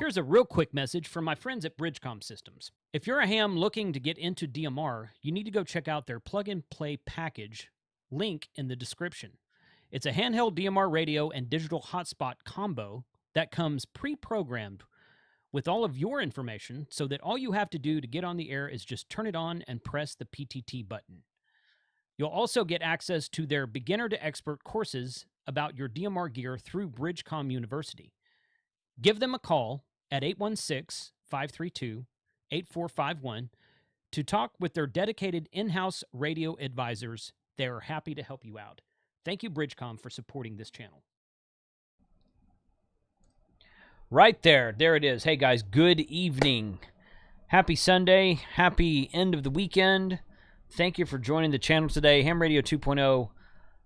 Here's a real quick message from my friends at Bridgecom Systems. If you're a ham looking to get into DMR, you need to go check out their plug-and-play package, link in the description. It's a handheld DMR radio and digital hotspot combo that comes pre-programmed with all of your information so that all you have to do to get on the air is just turn it on and press the PTT button. You'll also get access to their beginner to expert courses about your DMR gear through Bridgecom University. Give them a call at 816-532-8451 to talk with their dedicated in-house radio advisors. They are happy to help you out. Thank you, Bridgecom, for supporting this channel. Right there. There it is. Hey, guys, good evening. Happy Sunday. Happy end of the weekend. Thank you for joining the channel today. Ham Radio 2.0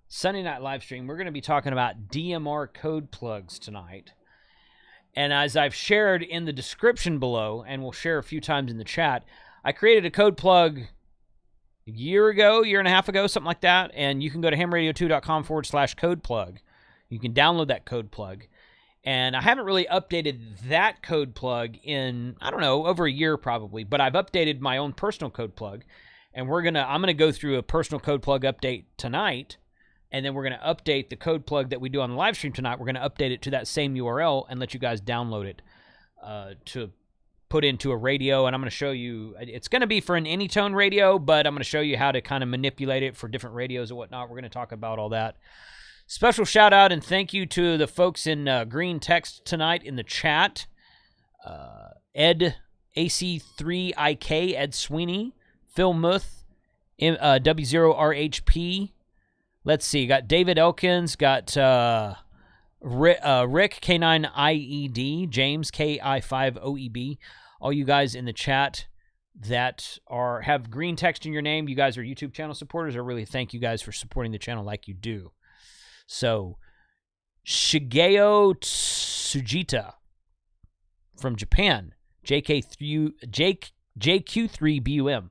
Sunday night live stream. We're going to be talking about DMR code plugs tonight. And as I've shared in the description below, and we'll share a few times in the chat, I created a code plug a year and a half ago, something like that. And you can go to hamradio2.com/code plug. You can download that code plug. And I haven't really updated that code plug in, I don't know, over a year probably. But I've updated my own personal code plug. And I'm gonna go through a personal code plug update tonight. And then we're going to update the code plug that we do on the live stream tonight. We're going to update it to that same URL and let you guys download it to put into a radio. And I'm going to show you, it's going to be for an Anytone radio, but I'm going to show you how to kind of manipulate it for different radios and whatnot. We're going to talk about all that. Special shout out and thank you to the folks in green text tonight in the chat. Ed AC3IK, Ed Sweeney, Phil Muth, W0RHP. Let's see, got David Elkins, got Rick K9IED, James KI5OEB, all you guys in the chat that have green text in your name. You guys are YouTube channel supporters. I really thank you guys for supporting the channel like you do. So, Shigeo Tsujita from Japan, JQ3BUM.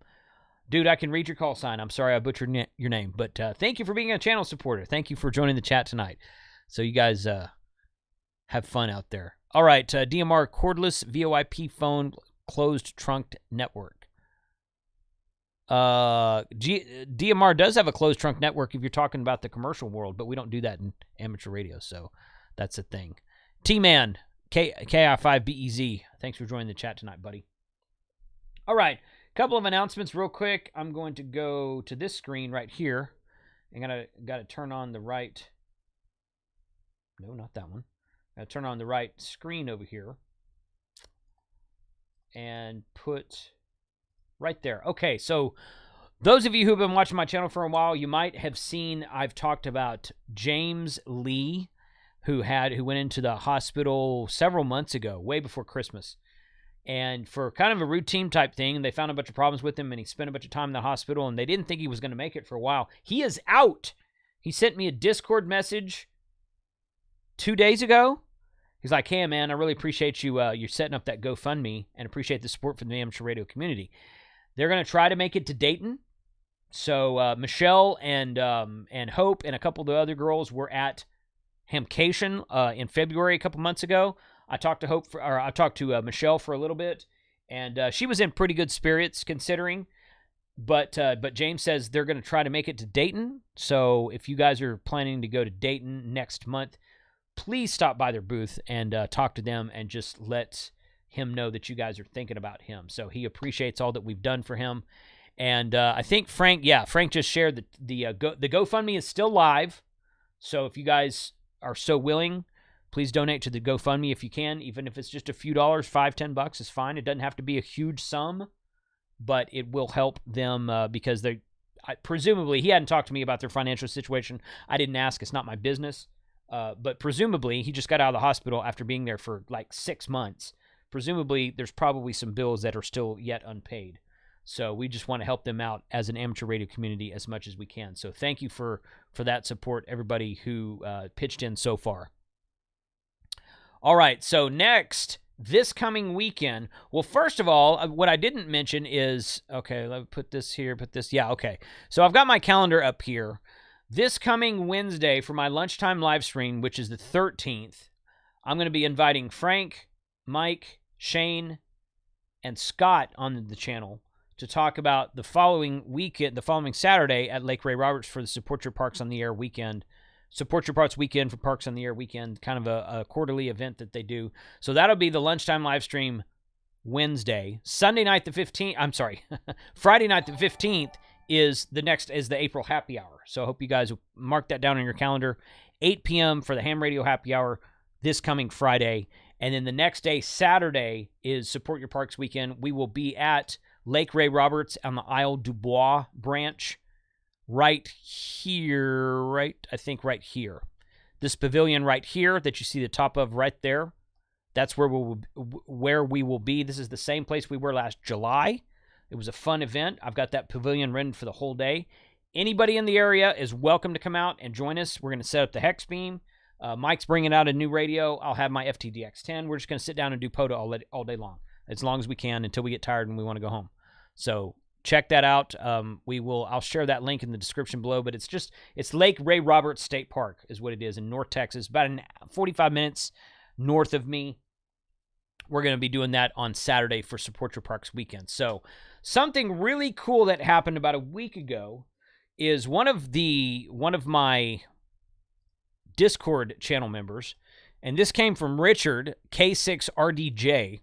Dude, I can read your call sign. I'm sorry I butchered your name. But thank you for being a channel supporter. Thank you for joining the chat tonight. So you guys have fun out there. All right, DMR cordless VoIP phone closed trunk network. DMR does have a closed trunk network if you're talking about the commercial world, but we don't do that in amateur radio, so that's a thing. T-Man, KI5BEZ, thanks for joining the chat tonight, buddy. All right. Couple of announcements real quick. I'm going to go to this screen right here. I'm got to turn on the right. No, not that one. Got to turn on the right screen over here and put right there. Okay, so those of you who've been watching my channel for a while, you might have seen I've talked about James Lee, who went into the hospital several months ago, way before Christmas. And for kind of a routine type thing, they found a bunch of problems with him, and he spent a bunch of time in the hospital, and they didn't think he was going to make it for a while. He is out. He sent me a Discord message 2 days ago. He's like, hey, man, I really appreciate you're setting up that GoFundMe and appreciate the support from the amateur radio community. They're going to try to make it to Dayton. So Michelle and Hope and a couple of the other girls were at Hamcation in February a couple months ago. I talked to Michelle for a little bit, and she was in pretty good spirits considering. But James says they're going to try to make it to Dayton. So if you guys are planning to go to Dayton next month, please stop by their booth and talk to them and just let him know that you guys are thinking about him. So he appreciates all that we've done for him. And I think Frank just shared that the GoFundMe is still live. So if you guys are so willing, please donate to the GoFundMe if you can, even if it's just a few dollars, $5-10 is fine. It doesn't have to be a huge sum, but it will help them because presumably he hadn't talked to me about their financial situation. I didn't ask. It's not my business. But presumably he just got out of the hospital after being there for like 6 months. Presumably there's probably some bills that are still yet unpaid. So we just want to help them out as an amateur radio community as much as we can. So thank you for that support, everybody who pitched in so far. All right, so next, this coming weekend, well, first of all, what I didn't mention is, okay, let me put this here, yeah, okay. So I've got my calendar up here. This coming Wednesday for my lunchtime live stream, which is the 13th, I'm going to be inviting Frank, Mike, Shane, and Scott on the channel to talk about the following Saturday at Lake Ray Roberts for the Support Your Parks on the Air weekend. Support Your Parks weekend for Parks on the Air weekend, kind of a quarterly event that they do. So that'll be the lunchtime live stream Wednesday. Sunday night the 15th, I'm sorry, Friday night the 15th is the April happy hour. So I hope you guys will mark that down on your calendar. 8 p.m. for the ham radio happy hour this coming Friday. And then the next day, Saturday, is Support Your Parks weekend. We will be at Lake Ray Roberts on the Isle du Bois branch right here, I think right here. This pavilion right here that you see the top of right there, that's where we will be. This is the same place we were last July. It was a fun event. I've got that pavilion rented for the whole day. Anybody in the area is welcome to come out and join us. We're going to set up the hex beam. Mike's bringing out a new radio. I'll have my FTDX10. We're just going to sit down and do POTA all day long, as long as we can until we get tired and we want to go home. So check that out. I'll share that link in the description below, but it's Lake Ray Roberts State Park is what it is in North Texas, about 45 minutes north of me. We're going to be doing that on Saturday for Support Your Parks weekend. So something really cool that happened about a week ago is one of my Discord channel members, and this came from Richard, K6RDJ.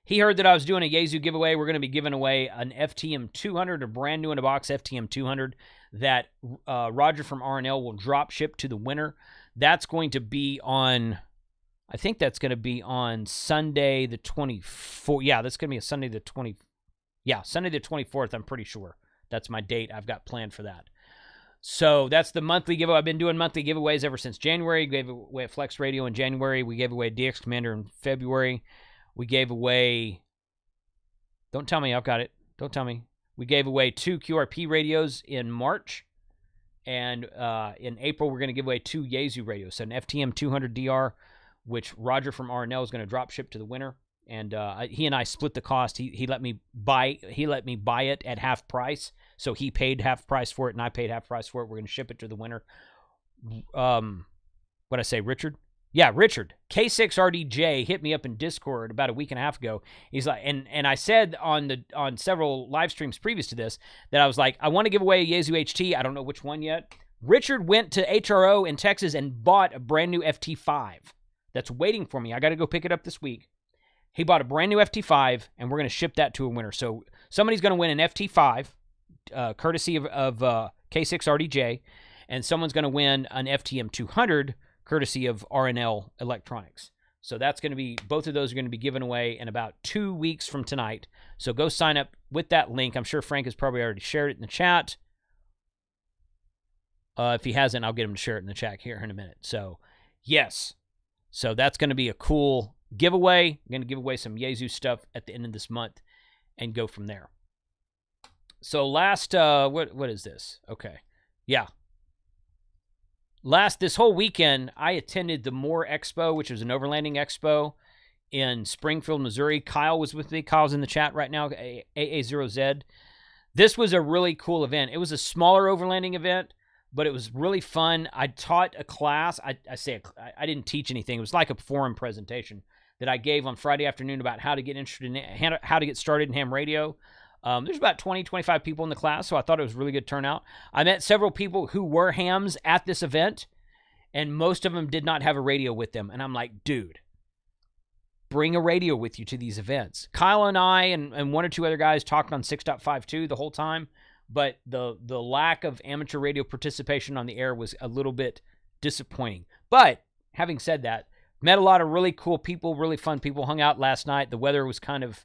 He heard that I was doing a Yaesu giveaway. We're going to be giving away an FTM200, a brand new in a box FTM200 that Roger from RNL will drop ship to the winner. That's going to be on, I think that's going to be on Sunday the 24th. Yeah, that's going to be a Sunday the 24th, I'm pretty sure. That's my date I've got planned for that. So that's the monthly giveaway. I've been doing monthly giveaways ever since January. We gave away a Flex Radio in January. We gave away a DX Commander in February. We gave away... Don't tell me I've got it. Don't tell me. We gave away 2 QRP radios in March. And in April, we're going to give away 2 Yaesu radios. So an FTM 200DR, which Roger from RNL is going to drop ship to the winner. And he and I split the cost. He let me buy it at half price. So he paid half price for it, and I paid half price for it. We're going to ship it to the winner. What'd I say, Richard? Yeah, Richard. K6RDJ hit me up in Discord about a week and a half ago. He's like, and I said on several live streams previous to this that I was like, I want to give away a Yaesu HT. I don't know which one yet. Richard went to HRO in Texas and bought a brand new FT5 that's waiting for me. I got to go pick it up this week. He bought a brand new FT5, and we're going to ship that to a winner. So somebody's going to win an FT5, courtesy of K6RDJ, and someone's going to win an FTM 200, courtesy of RNL Electronics. So that's going to be, both of those are going to be given away in about 2 weeks from tonight. So go sign up with that link. I'm sure Frank has probably already shared it in the chat. If he hasn't, I'll get him to share it in the chat here in a minute. So, yes. So that's going to be a cool giveaway. I'm going to give away some Yaesu stuff at the end of this month and go from there. So last, what is this? Okay. Yeah. This whole weekend, I attended the Moore Expo, which was an overlanding expo in Springfield, Missouri. Kyle was with me. Kyle's in the chat right now, AA0Z. This was a really cool event. It was a smaller overlanding event, but it was really fun. I taught a class. I didn't teach anything. It was like a forum presentation that I gave on Friday afternoon about how to get interested in how to get started in ham radio. There's about 20, 25 people in the class, so I thought it was a really good turnout. I met several people who were hams at this event, and most of them did not have a radio with them. And I'm like, dude, bring a radio with you to these events. Kyle and I and one or two other guys talked on 6.52 the whole time, but the lack of amateur radio participation on the air was a little bit disappointing. But having said that, met a lot of really cool people, really fun people. Hung out last night. The weather was kind of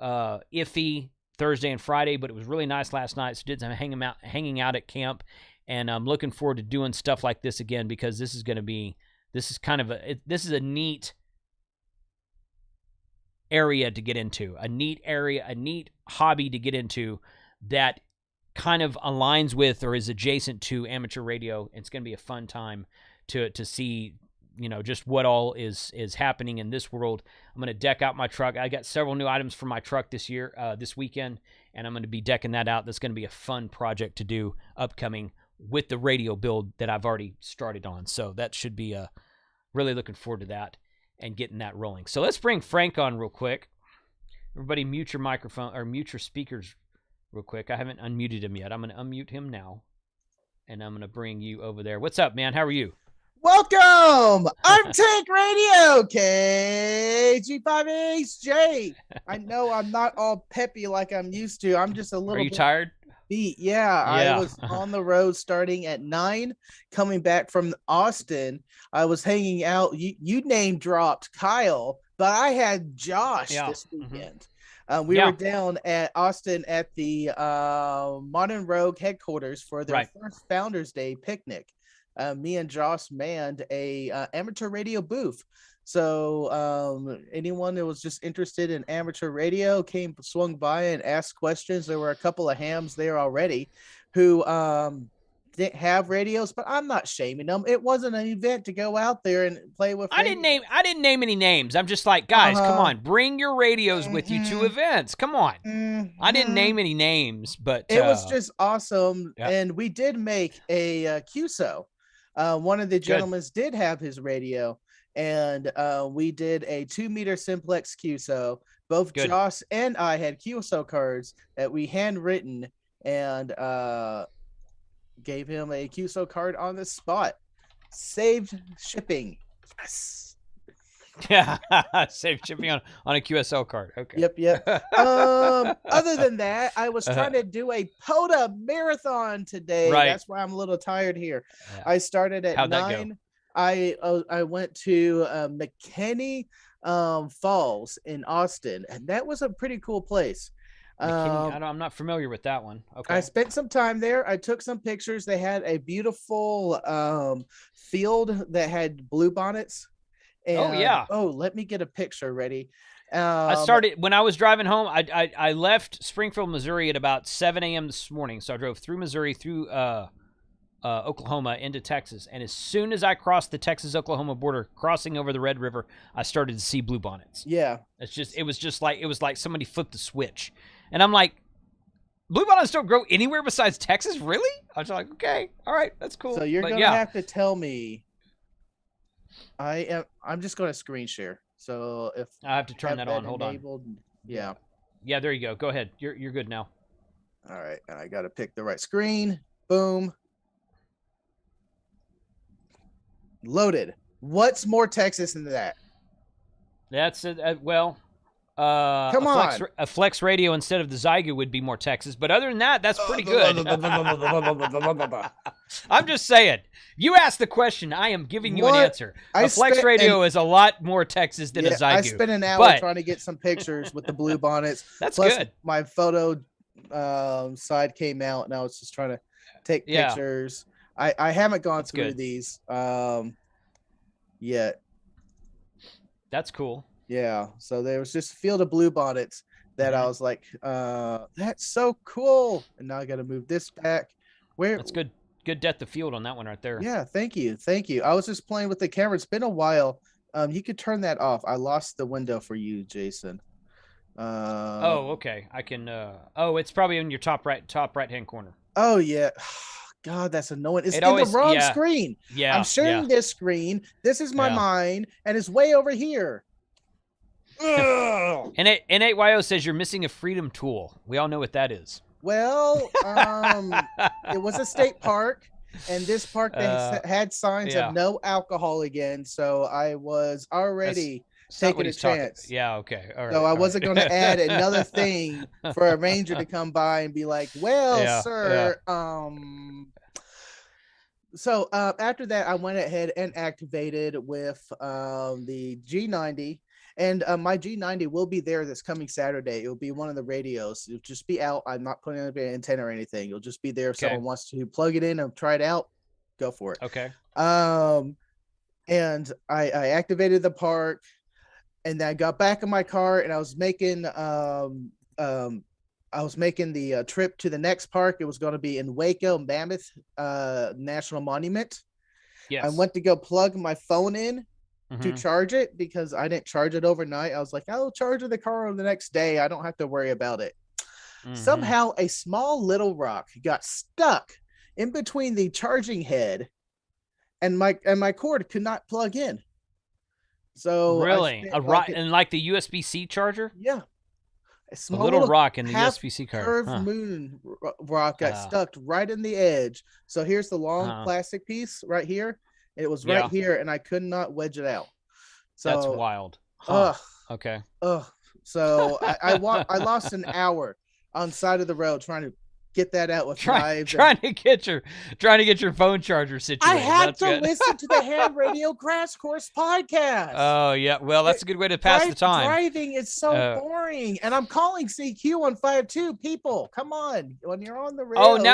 iffy Thursday and Friday, but it was really nice last night. So did some hanging out at camp, and I'm looking forward to doing stuff like this again, because this is a neat area to get into, a neat hobby to get into that kind of aligns with or is adjacent to amateur radio. It's going to be a fun time to see, just what all is happening in this world. I'm going to deck out my truck. I got several new items for my truck this weekend, and I'm going to be decking that out. That's going to be a fun project to do upcoming with the radio build that I've already started on. So that should be really looking forward to that. and getting that rolling. So let's bring Frank on real quick. Everybody mute your microphone or mute your speakers real quick. I haven't unmuted him yet. I'm going to unmute him now, and I'm going to bring you over there. What's up, man? How are you? Welcome. I'm Tank Radio KG5HJ. I know I'm not all peppy like I'm used to. I'm just a little. Are you tired? Beat. Yeah, I was on the road starting at 9, coming back from Austin. I was hanging out. You name dropped Kyle, but I had Josh this weekend. We were down at Austin at the Modern Rogue headquarters for their first Founders Day picnic. Me and Josh manned a amateur radio booth. So anyone that was just interested in amateur radio swung by and asked questions. There were a couple of hams there already who didn't have radios, but I'm not shaming them. It wasn't an event to go out there and play with. I didn't name any names. I'm just like, guys, come on, bring your radios with you to events. Come on. I didn't name any names, but it was just awesome. And we did make a QSO. One of the gentlemen did have his radio, and we did a 2-meter simplex QSO. Both Josh and I had QSO cards that we handwritten and gave him a QSO card on the spot. Saved shipping. Yes. Yeah, saved shipping on a QSL card. Okay. Yep. Other than that, I was trying to do a POTA marathon today. That's why I'm a little tired here. Yeah. I started at 9. I went to McKinney Falls in Austin, and that was a pretty cool place. I'm not familiar with that one. Okay. I spent some time there. I took some pictures. They had a beautiful field that had bluebonnets. And, let me get a picture ready. I started when I was driving home. I left Springfield, Missouri at about 7 a.m. this morning. So I drove through Missouri, through Oklahoma into Texas. And as soon as I crossed the Texas-Oklahoma border, crossing over the Red River, I started to see bluebonnets. Yeah. It was like somebody flipped the switch. And I'm like, bluebonnets don't grow anywhere besides Texas? Really? I was like, okay, all right, that's cool. So you're going to have to tell me. I'm just going to screen share. So if I have to turn that on, hold on. Yeah. Yeah, there you go. Go ahead. You're good now. All right, and I got to pick the right screen. Boom. Loaded. What's more Texas than that? That's come on. A flex radio instead of the Zygo would be more Texas, but other than that, that's pretty good. I'm just saying. You asked the question, I am giving you an answer. A flex radio is a lot more Texas than a Zygo. I spent an hour trying to get some pictures with the blue bonnets. That's Plus, good. My photo side came out, and I was just trying to take pictures. I haven't gone through these yet. That's cool. Yeah, so there was just a field of blue bonnets that I was like, that's so cool. And now I got to move this back. That's good. Good depth of field on that one right there. Yeah, thank you. I was just playing with the camera. It's been a while. You could turn that off. I lost the window for you, Jason. Okay. I can. It's probably in your top right hand corner. Oh yeah. God, that's annoying. It's in the wrong screen. Yeah. I'm sharing this screen. This is my mind, and it's way over here. N8YO says you're missing a freedom tool. We all know what that is. Well, it was a state park, and this park they had signs of no alcohol again, so I was already taking a chance. Yeah, okay. All right. So I wasn't going to add another thing for a ranger to come by and be like, well, sir, So after that, I went ahead and activated with the G90. And my G90 will be there this coming Saturday. It will be one of the radios. It'll just be out. I'm not putting an antenna or anything. It'll just be there if someone wants to plug it in and try it out. Go for it. Okay. And I activated the park, and then I got back in my car, and I was making the trip to the next park. It was going to be in Waco, Mammoth National Monument. Yes. I went to go plug my phone in to charge it because I didn't charge it overnight. I was like, I'll charge the car on the next day. I don't have to worry about it. Somehow a small little rock got stuck in between the charging head and my cord could not plug in. So really, and like the USB-C charger. Yeah, a little rock in the USB-C card. Curved moon rock got stuck right in the edge. So here's the long plastic piece right here. It was right here, and I could not wedge it out. So that's wild. Huh. Okay. So I lost an hour on the side of the road trying to get that out with knives. Trying to get your phone charger situated. I had to listen to the Ham Radio Crash Course podcast. Oh yeah, well that's a good way to pass the time. Driving is so boring, and I'm calling CQ on 5.2. People, come on, when you're on the road.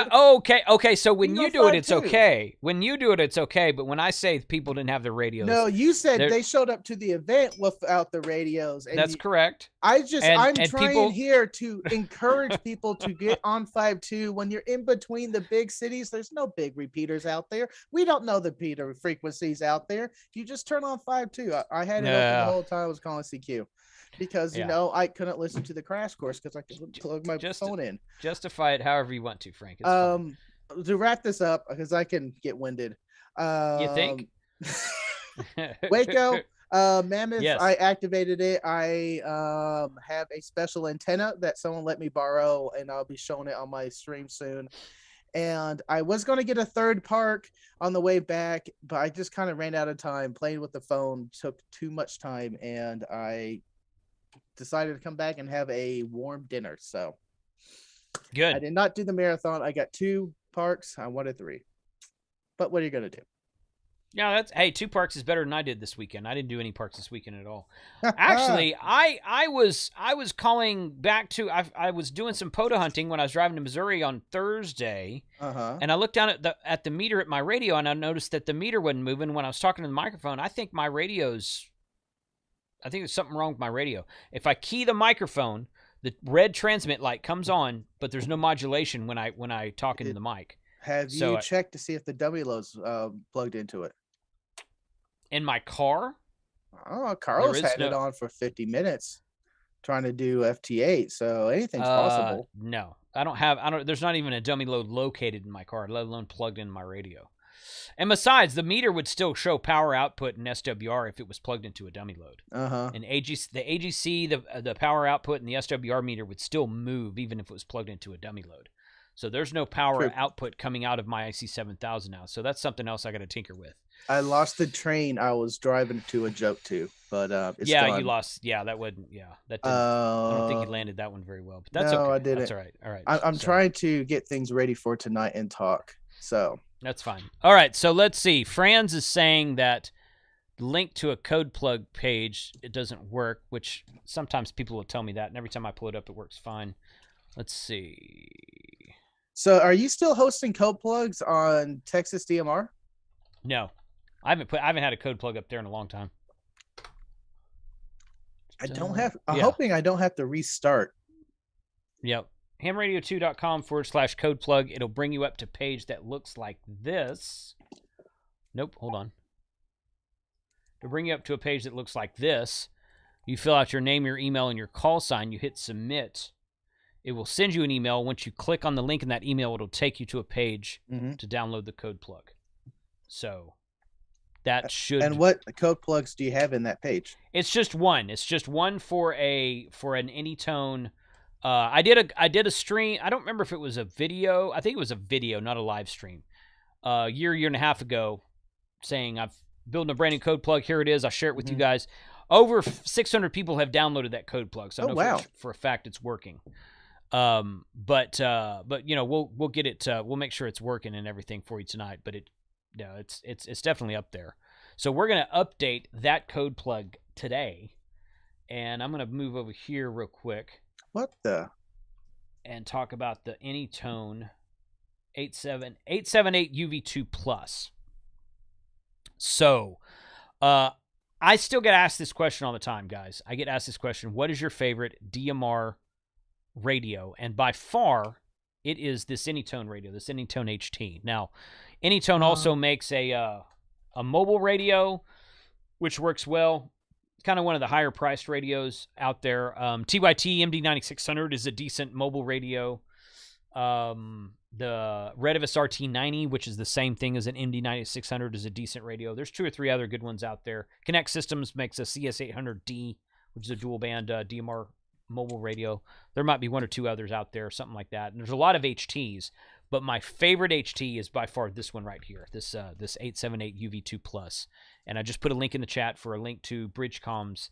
Okay. So when you do it, it's okay. When you do it, it's okay. But when I say people didn't have their radios, no, you said they showed up to the event without the radios. And that's correct. I'm trying here to encourage people to get on 5.2. When you're in between the big cities, there's no big repeaters out there. We don't know the repeater frequencies out there. You just turn on 5.2. I had it open the whole time I was calling CQ because, I couldn't listen to the crash course because I could plug my phone in. Justify it however you want to, Frank. It's fine. To wrap this up, because I can get winded. You think? Waco. Mammoth, yes. I activated it. I have a special antenna that someone let me borrow, and I'll be showing it on my stream soon. And I was going to get a third park on the way back, but I just kind of ran out of time. Playing with the phone took too much time, and I decided to come back and have a warm dinner. So good. I did not do the marathon. I got 2 parks. I wanted 3. But what are you going to do? Yeah, 2 parks is better than I did this weekend. I didn't do any parks this weekend at all. Actually, I was calling back to I was doing some POTA hunting when I was driving to Missouri on Thursday, and I looked down at the meter at my radio, and I noticed that the meter wasn't moving when I was talking to the microphone. I think there's something wrong with my radio. If I key the microphone, the red transmit light comes on, but there's no modulation when I talk into the mic. Have you checked to see if the dummy load's plugged into it? In my car? Oh, Carlos had it on for 50 minutes trying to do FT8, so anything's possible. No, there's not even a dummy load located in my car, let alone plugged in my radio. And besides, the meter would still show power output in SWR if it was plugged into a dummy load. And the AGC, the power output and the SWR meter would still move even if it was plugged into a dummy load. So there's no power output coming out of my IC7000 now. So that's something else I got to tinker with. I lost the train I was driving to a joke to, but it's you lost. Yeah, that wouldn't. Yeah, that didn't. I don't think you landed that one very well, but that's okay. I didn't. That's all right. All right. I'm trying to get things ready for tonight and talk. So that's fine. All right. So let's see. Franz is saying that the link to a Codeplug page, it doesn't work, which sometimes people will tell me that, and every time I pull it up, it works fine. Let's see. So are you still hosting Codeplugs on Texas DMR? No, I haven't had a Codeplug up there in a long time. I'm hoping I don't have to restart. Yep. hamradio2.com/Codeplug. It'll bring you up to a page that looks like this. Nope, hold on. It'll bring you up to a page that looks like this. You fill out your name, your email, and your call sign. You hit submit. It will send you an email. Once you click on the link in that email, it'll take you to a page to download the Codeplug. So that should. And what code plugs do you have in that page? It's just one. It's just one for an Anytone. I did a stream. I don't remember if it was a video. I think it was a video, not a live stream. Year and a half ago, saying I've building a brand new Codeplug. Here it is. I'll share it with you guys. Over 600 people have downloaded that Codeplug, so I know for a fact it's working. But we'll get it. We'll make sure it's working and everything for you tonight. But it's definitely up there. So we're gonna update that Codeplug today, and I'm gonna move over here real quick. And talk about the Anytone 878 UV2 Plus. So, I still get asked this question all the time, guys. I get asked this question: what is your favorite DMR radio? And by far, it is this Anytone radio, this Anytone HT. Now, Anytone also makes a mobile radio, which works well. Kind of one of the higher priced radios out there. TYT MD9600 is a decent mobile radio. The Redivus RT90, which is the same thing as an MD9600, is a decent radio. There's 2 or 3 other good ones out there. Connect Systems makes a CS800D, which is a dual band DMR mobile radio. There might be 1 or 2 others out there, something like that. And there's a lot of HTs, but my favorite HT is by far this one right here, this 878 UV2 Plus. And I just put a link in the chat for a link to Bridgecom's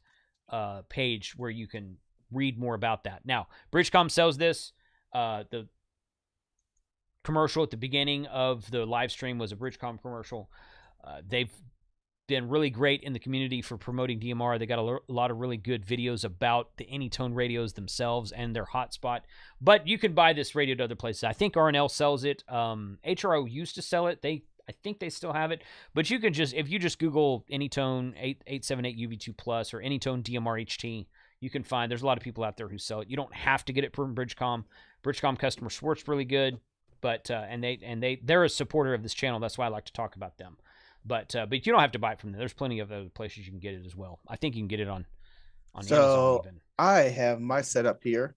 page where you can read more about that. Now, Bridgecom sells this. The commercial at the beginning of the live stream was a Bridgecom commercial. They've been really great in the community for promoting DMR. They got a lot of really good videos about the Anytone radios themselves and their hotspot. But you can buy this radio to other places. I think RNL sells it. HRO used to sell it. I think they still have it. But you can if you just Google Anytone 878 UV2 Plus or Anytone DMR HT, you can find there's a lot of people out there who sell it. You don't have to get it from Bridgecom. Bridgecom customer support's really good. But they're a supporter of this channel. That's why I like to talk about them. But you don't have to buy it from them. There's plenty of other places you can get it as well. I think you can get it on Amazon even. I have my setup here.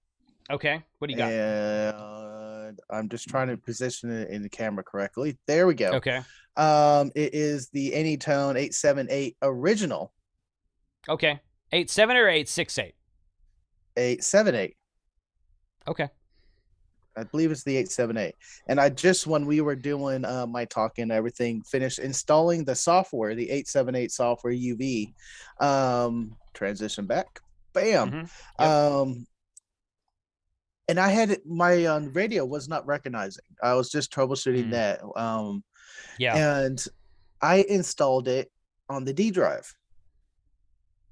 Okay, what do you got? And I'm just trying to position it in the camera correctly. There we go. Okay. It is the Anytone 878 original. Okay, 87 or 868? 878. Okay. I believe it's the 878. And I just, when we were doing my talk and everything, finished installing the software, the 878 software UV. Transition back. Bam. Mm-hmm. Yep. And I had my radio was not recognizing. I was just troubleshooting that. Yeah. And I installed it on the D drive.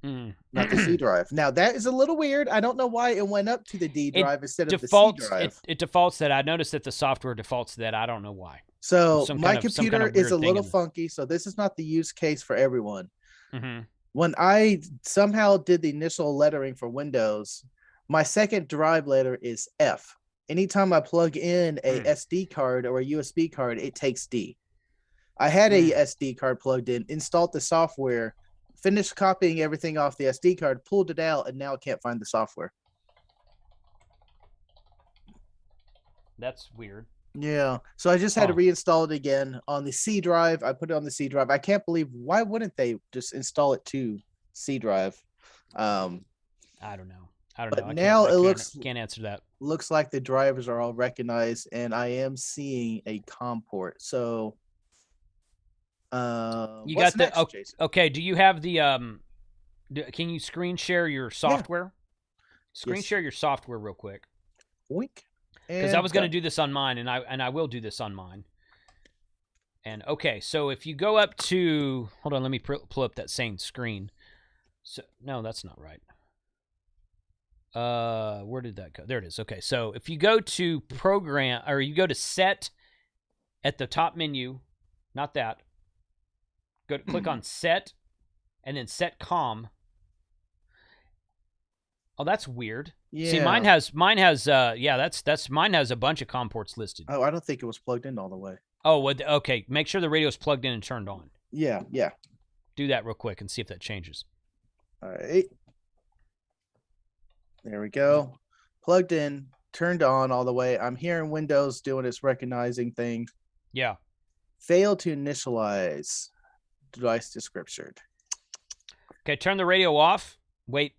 Not the C drive. Now that is a little weird. I don't know why it went up to the D drive instead of the C drive. It defaults that. I noticed that the software defaults that. I don't know why. So my computer is a little funky. So this is not the use case for everyone. Mm-hmm. When I somehow did the initial lettering for Windows, my second drive letter is F. Anytime I plug in a SD card or a USB card, it takes D. I had a SD card plugged in, installed the software, finished copying everything off the SD card, pulled it out, and now I can't find the software. That's weird. Yeah. So I just had to reinstall it again on the C drive. I put it on the C drive. I can't believe, why wouldn't they just install it to C drive? I don't know. But now it can't answer that. Looks like the drivers are all recognized, and I am seeing a COM port. So you got the okay. Do you have the can you screen share your software? Yeah. Share your software real quick. Wink. Because I was going to do this on mine, and I will do this on mine. And okay, so if you go up to, hold on, let me pull up that same screen. So no, that's not right. Where did that go? There it is. Okay, so if you go to program, or you go to set at the top menu, not that. Go to click on set, and then set COM. Oh, that's weird. Yeah. See, mine has mine has a bunch of COM ports listed. Oh, I don't think it was plugged in all the way. Oh, well, okay. Make sure the radio is plugged in and turned on. Yeah. Do that real quick and see if that changes. All right. There we go. Plugged in, turned on all the way. I'm hearing Windows doing its recognizing thing. Yeah. Failed to initialize device description. Okay, turn the radio off. Wait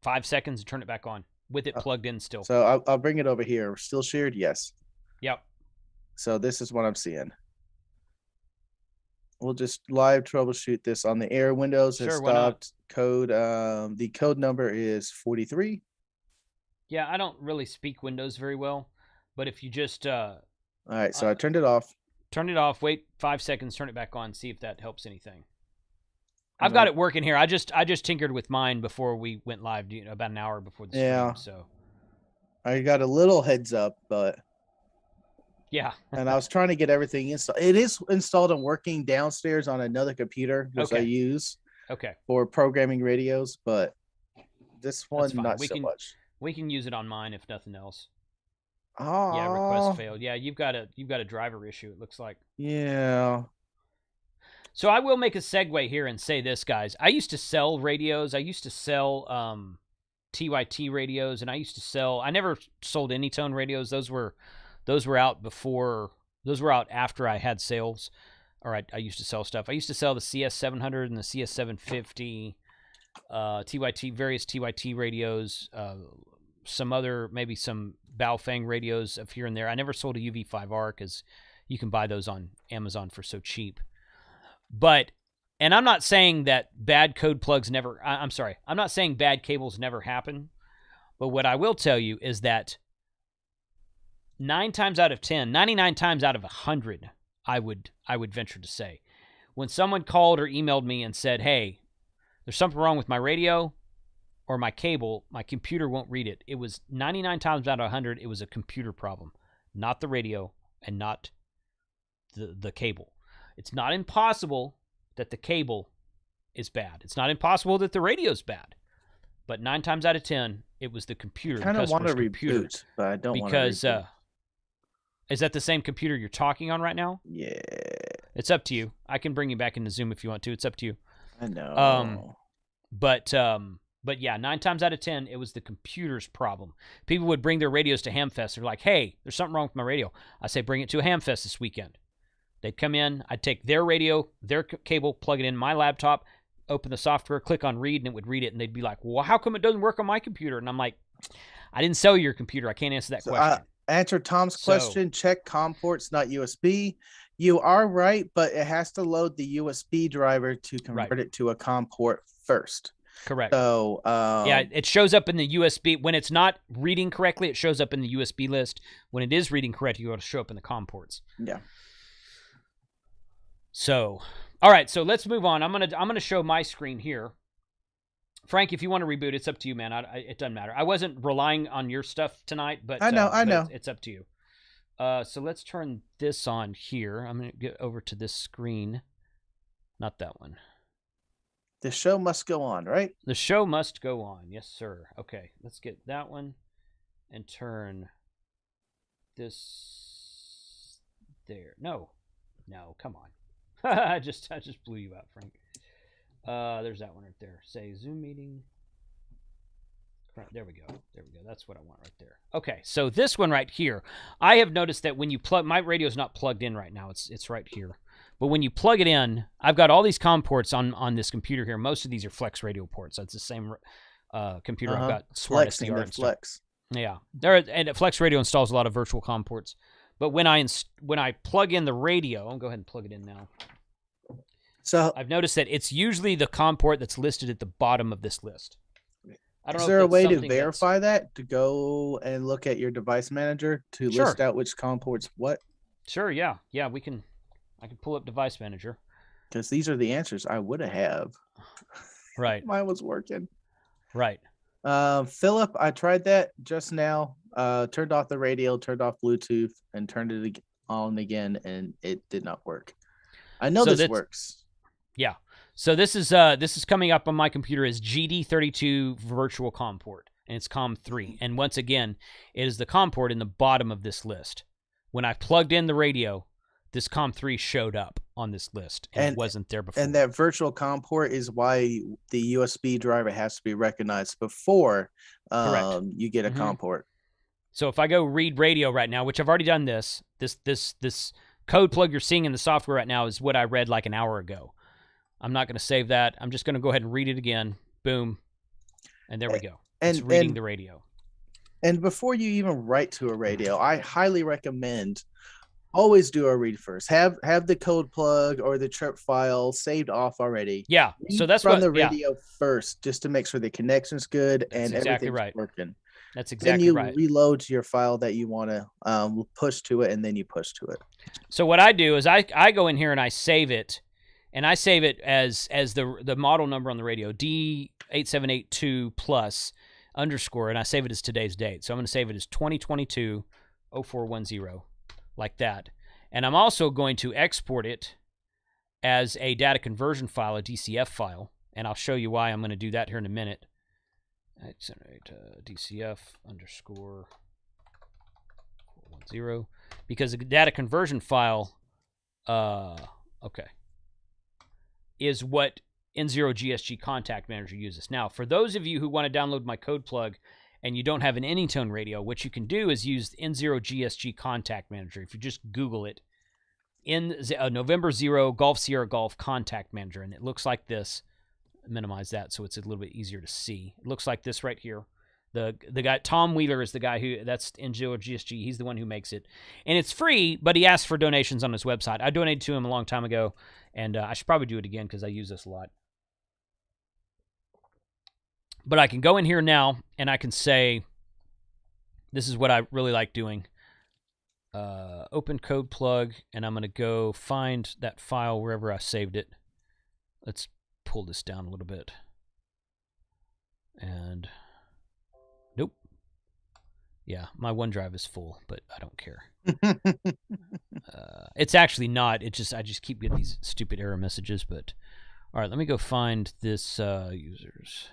5 seconds and turn it back on with it plugged in still. So I'll bring it over here. Still shared? Yes. Yep. So this is what I'm seeing. We'll just live troubleshoot this on the air. Windows has stopped code. The code number is 43. Yeah, I don't really speak Windows very well, but if you just all right, so I turned it off. Turn it off, wait 5 seconds, turn it back on, see if that helps anything. I've got it working here. I just tinkered with mine before we went live, about an hour before the stream, so I got a little heads up, but yeah. And I was trying to get everything installed. It is installed and working downstairs on another computer, which I use for programming radios, but this one not so much. We can use it on mine if nothing else. Oh. Yeah, request failed. Yeah, you've got a driver issue, it looks like. Yeah. So I will make a segue here and say this, guys. I used to sell radios. I used to sell TYT radios, and I never sold Anytone radios. Those were Those were out before. Those were out after I had sales, or I used to sell stuff. I used to sell the CS700 and the CS750, TYT, various TYT radios, some other, maybe some Baofeng radios of here and there. I never sold a UV5R because you can buy those on Amazon for so cheap. But, and I'm not saying that bad code plugs never, I'm sorry, I'm not saying bad cables never happen. But what I will tell you is that 9 times out of 10, 99 times out of 100, I would venture to say, when someone called or emailed me and said, hey, there's something wrong with my radio or my cable, my computer won't read it. It was 99 times out of 100, it was a computer problem, not the radio and not the cable. It's not impossible that the cable is bad. It's not impossible that the radio is bad. But 9 times out of 10, it was the computer. I kind of want to reboot, but I don't want to reboot. Is that the same computer you're talking on right now? Yeah. It's up to you. I can bring you back into Zoom if you want to. It's up to you. I know. But yeah, 9 times out of 10, it was the computer's problem. People would bring their radios to Hamfest. They're like, hey, there's something wrong with my radio. I say, bring it to a Hamfest this weekend. They'd come in. I'd take their radio, their cable, plug it in my laptop, open the software, click on read, and it would read it. And they'd be like, well, how come it doesn't work on my computer? And I'm like, I didn't sell you your computer. I can't answer that question. Answer Tom's question. Check COM ports, not USB. You are right, but it has to load the USB driver to convert it to a COM port first. Correct. So yeah, it shows up in the USB. When it's not reading correctly, it shows up in the USB list. When it is reading correctly, it'll show up in the COM ports. Yeah. So, all right. So let's move on. I'm gonna show my screen here. Frank, if you want to reboot, it's up to you, man. It doesn't matter. I wasn't relying on your stuff tonight, but I know. It's up to you. So let's turn this on here. I'm gonna get over to this screen, not that one. The show must go on, right? The show must go on. Yes, sir. Okay, let's get that one and turn this there. No, come on. I just blew you out, Frank. There's that one right there. Say Zoom meeting. There we go. That's what I want right there. Okay, so this one right here, I have noticed that when you plug, my radio's not plugged in right now. It's right here. But when you plug it in, I've got all these COM ports on this computer here. Most of these are Flex radio ports. That's the same computer I've got. Smart SDR and Flex. Yeah, and Flex Radio installs a lot of virtual COM ports. But when I plug in the radio, I'll go ahead and plug it in now. So I've noticed that it's usually the COM port that's listed at the bottom of this list. I don't know. Is there a way to verify that? To go and look at your device manager to list out which COM ports what? Sure. Yeah. We can. I can pull up device manager. Because these are the answers I would have. Right. Mine was working. Right. Philip, I tried that just now. Turned off the radio, turned off Bluetooth, and turned it on again, and it did not work. I know this works. Yeah. So this is coming up on my computer as GD32 virtual COM port, and it's COM3. And once again, it is the COM port in the bottom of this list. When I plugged in the radio, this COM3 showed up on this list, and it wasn't there before. And that virtual COM port is why the USB driver has to be recognized before you get a COM port. So if I go read radio right now, which I've already done this code plug you're seeing in the software right now is what I read like an hour ago. I'm not going to save that. I'm just going to go ahead and read it again. Boom. And there we go. It's reading the radio. And before you even write to a radio, I highly recommend always do a read first. Have the code plug or the trip file saved off already. Yeah. So that's from the radio first, just to make sure the connection's good and everything's working. That's exactly right. Then you reload your file that you want to push to it, and then you push to it. So what I do is I go in here and I save it. And I save it as the model number on the radio, D8782 plus _, and I save it as today's date. So I'm going to save it as 2022-0410, like that. And I'm also going to export it as a data conversion file, a DCF file, and I'll show you why I'm going to do that here in a minute. DCF _410, because a data conversion file, is what N0GSG Contact Manager uses. Now, for those of you who want to download my code plug and you don't have an Anytone radio, what you can do is use N0GSG Contact Manager. If you just Google it, November 0 Golf Sierra Golf Contact Manager, and it looks like this. Minimize that so it's a little bit easier to see. It looks like this right here. The guy, Tom Wheeler, is the guy who, that's N0GSG. He's the one who makes it. And it's free, but he asks for donations on his website. I donated to him a long time ago, and I should probably do it again because I use this a lot. But I can go in here now, and I can say, this is what I really like doing. Open Codeplug, and I'm going to go find that file wherever I saved it. Let's pull this down a little bit. And... nope. Yeah, my OneDrive is full, but I don't care. It's actually not. It just I just keep getting these stupid error messages. But all right, let me go find this users.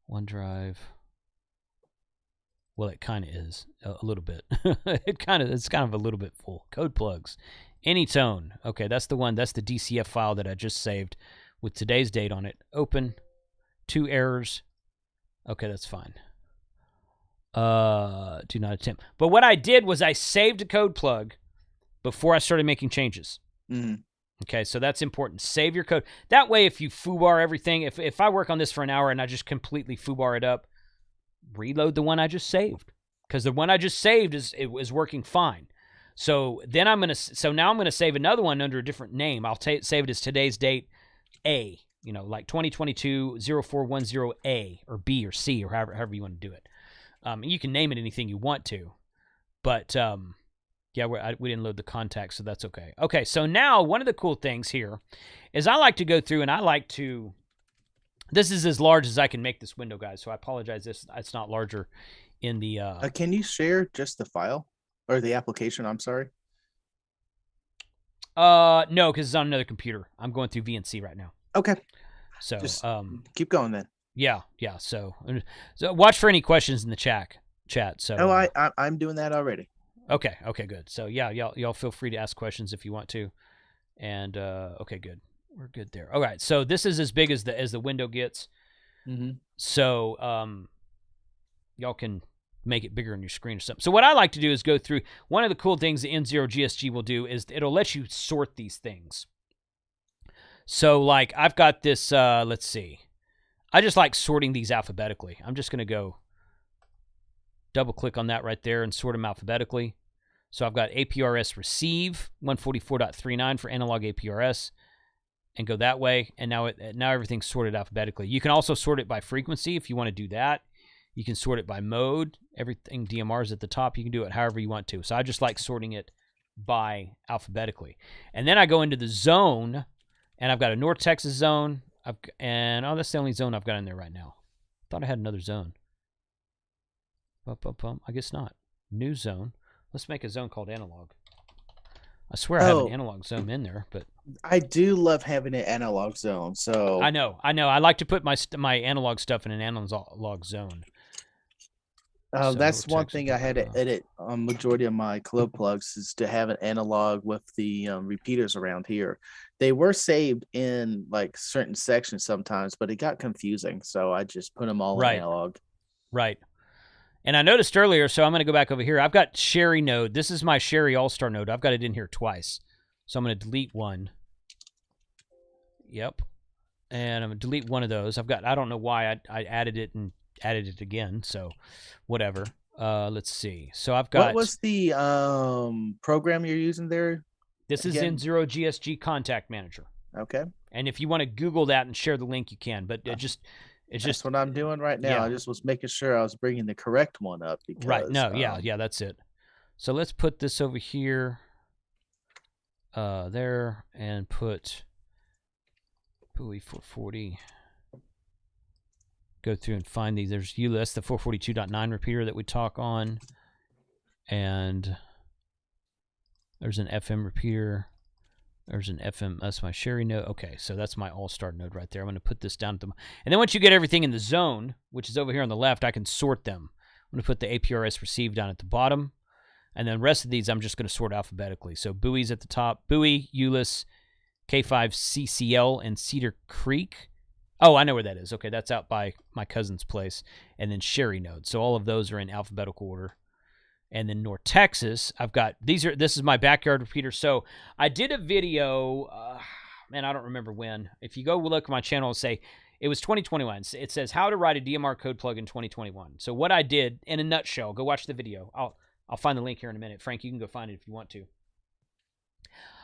OneDrive. Well, it kind of is a little bit. It's kind of a little bit full. Code plugs, Anytone. Okay, that's the one. That's the DCF file that I just saved with today's date on it. Open. 2 errors. Okay, that's fine. Do not attempt. But what I did was I saved a code plug before I started making changes. Okay, so that's important. Save your code. That way, if you foobar everything, if I work on this for an hour and I just completely foobar it up, reload the one I just saved. Because the one I just saved is working fine. So then now I'm gonna save another one under a different name. I'll save it as today's date A. You know, like 2022-0410A or B or C or however you want to do it. You can name it anything you want to. But, yeah, we didn't load the contacts, so that's okay. Okay, so now one of the cool things here is I like to go through and I like to... This is as large as I can make this window, guys, so I apologize. It's not larger in the... Can you share just the file? Or the application, I'm sorry? No, because it's on another computer. I'm going through VNC right now. Okay. So just keep going then. Yeah. So watch for any questions in the chat. So I'm doing that already. Okay, good. So yeah, y'all feel free to ask questions if you want to. And okay, good. We're good there. All right. So this is as big as the window gets. So y'all can make it bigger on your screen or something. So what I like to do is go through. One of the cool things the N0GSG will do is it'll let you sort these things. So, like, I've got this, let's see. I just like sorting these alphabetically. I'm just going to go double-click on that right there and sort them alphabetically. So I've got APRS receive 144.39 for analog APRS and go that way. And now everything's sorted alphabetically. You can also sort it by frequency if you want to do that. You can sort it by mode. Everything DMR is at the top. You can do it however you want to. So I just like sorting it by alphabetically. And then I go into the zone... And I've got a North Texas zone. That's the only zone I've got in there right now. Thought I had another zone. I guess not. New zone. Let's make a zone called analog. I swear I have an analog zone in there, but I do love having an analog zone. So I know. I like to put my analog stuff in an analog zone. So that's one thing I had to edit on majority of my code plugs is to have an analog with the repeaters around here. They were saved in like certain sections sometimes, but it got confusing. So I just put them all in analog. Right. And I noticed earlier, so I'm going to go back over here. I've got Sherry node. This is my Sherry All-Star node. I've got it in here twice. So I'm going to delete one. Yep. And I'm going to delete one of those. I don't know why I added it and added it again, so whatever. Let's see. So I've got... What was the program you're using there? This is N0GSG Contact Manager. Okay. And if you want to Google that and share the link, you can. But it's just that's what I'm doing right now. Yeah. I just was making sure I was bringing the correct one up. Because, right. No. Yeah. That's it. So let's put this over here, there, and put buoy 440. Go through and find these. There's that's the 442.9 repeater that we talk on, and there's an FM repeater. There's an FM. That's my Sherry node. Okay, so that's my all-star node right there. I'm going to put this down at the... And then once you get everything in the zone, which is over here on the left, I can sort them. I'm going to put the APRS receive down at the bottom, and then the rest of these I'm just going to sort alphabetically. So buoys at the top. Buoy, Euless, K5, CCL, and Cedar Creek. Oh, I know where that is. Okay, that's out by my cousin's place. And then Sherry Node. So all of those are in alphabetical order. And then North Texas, I've got, this is my backyard repeater. So I did a video, man, I don't remember when. If you go look at my channel and say, it was 2021. It says how to write a DMR code plug in 2021. So what I did, in a nutshell, go watch the video. I'll find the link here in a minute. Frank, you can go find it if you want to.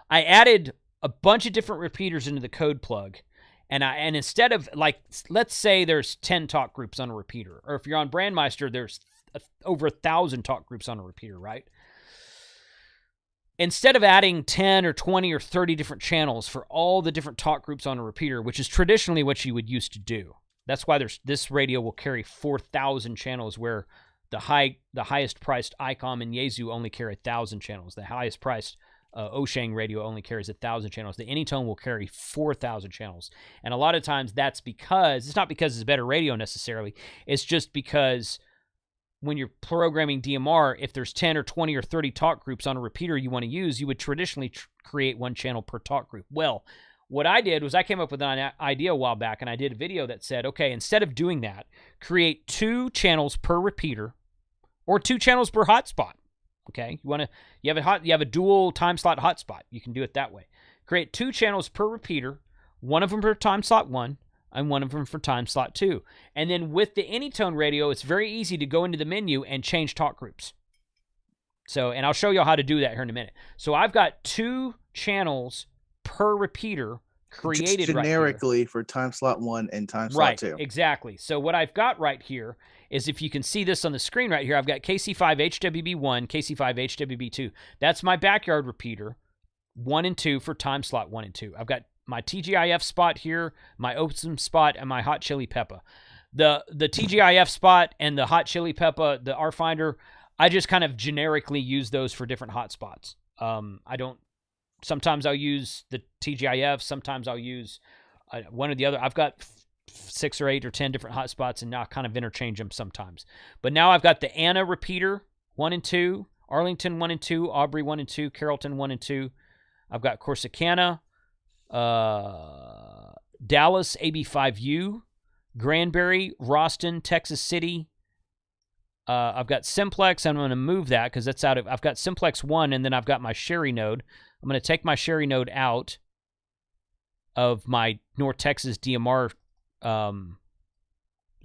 I added a bunch of different repeaters into the code plug. And instead of, like, let's say there's 10 talk groups on a repeater. Or if you're on Brandmeister, there's over 1,000 talk groups on a repeater, right? Instead of adding 10 or 20 or 30 different channels for all the different talk groups on a repeater, which is traditionally what you would used to do. That's why this radio will carry 4,000 channels, where the highest priced ICOM and Yaesu only carry 1,000 channels. The highest priced Oshang radio only carries 1,000 channels. The Anytone will carry 4,000 channels. And a lot of times that's because, it's not because it's a better radio necessarily, it's just because when you're programming DMR, if there's 10 or 20 or 30 talk groups on a repeater you want to use, you would traditionally create one channel per talk group. Well, what I did was I came up with an idea a while back, and I did a video that said, okay, instead of doing that, create 2 channels per repeater or 2 channels per hotspot. Okay, you have a dual time slot hotspot. You can do it that way. Create 2 channels per repeater, one of them for time slot 1 and one of them for time slot 2. And then with the Anytone radio, it's very easy to go into the menu and change talk groups. So, and I'll show you how to do that here in a minute. So I've got 2 channels per repeater created just generically for time slot 1 and time slot 2. Right, exactly. So what I've got right here is, if you can see this on the screen right here, I've got KC5HWB1, KC5HWB2. That's my backyard repeater, 1 and 2 for time slot 1 and 2. I've got my TGIF spot here, my OSM spot, and my hot chili pepper. The TGIF spot and the hot chili pepper, the RFinder, I just kind of generically use those for different hotspots. I don't. Sometimes I'll use the TGIF. Sometimes I'll use one or the other. I've got 6 or 8 or 10 different hotspots, and now I kind of interchange them sometimes. But now I've got the Anna repeater, 1 and 2, Arlington 1 and 2, Aubrey 1 and 2, Carrollton 1 and 2. I've got Corsicana, Dallas AB5U, Granbury, Roston, Texas City. I've got Simplex. I'm going to move that because that's out of. I've got Simplex 1, and then I've got my Sherry node. I'm going to take my Sherry node out of my North Texas DMR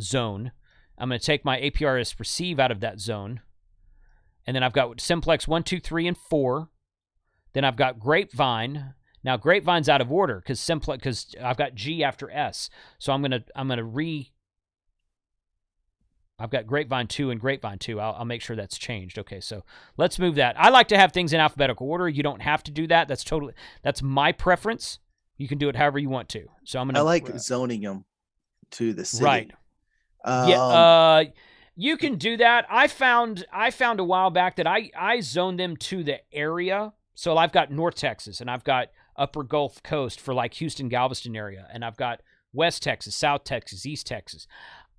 zone. I'm going to take my APRS receive out of that zone. And then I've got Simplex 1, 2, 3, and 4. Then I've got Grapevine. Now Grapevine's out of order because I've got G after S. So I've got Grapevine 2 and Grapevine 2. I'll make sure that's changed. Okay, so let's move that. I like to have things in alphabetical order. You don't have to do that. That's my preference. You can do it however you want to. So I like zoning them to the city. Right. You can do that. I found a while back that I zoned them to the area. So I've got North Texas, and I've got Upper Gulf Coast for like Houston, Galveston area, and I've got West Texas, South Texas, East Texas.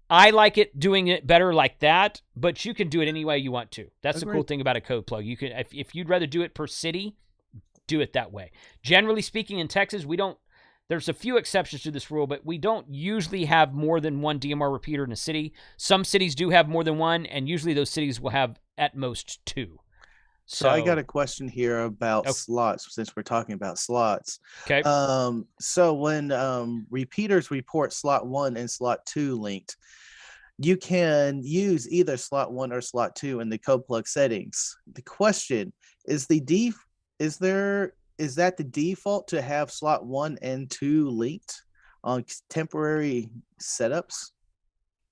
I like doing it better like that, but you can do it any way you want to. That's the cool thing about a code plug. You can, if you'd rather do it per city, do it that way. Generally speaking, in Texas, there's a few exceptions to this rule, but we don't usually have more than one DMR repeater in a city. Some cities do have more than one, and usually those cities will have at most 2. So I got a question here about slots, since we're talking about slots. Okay. So when repeaters report slot 1 and slot 2 linked, you can use either slot 1 or slot 2 in the code plug settings. The question is, is that the default to have slot 1 and 2 linked on temporary setups?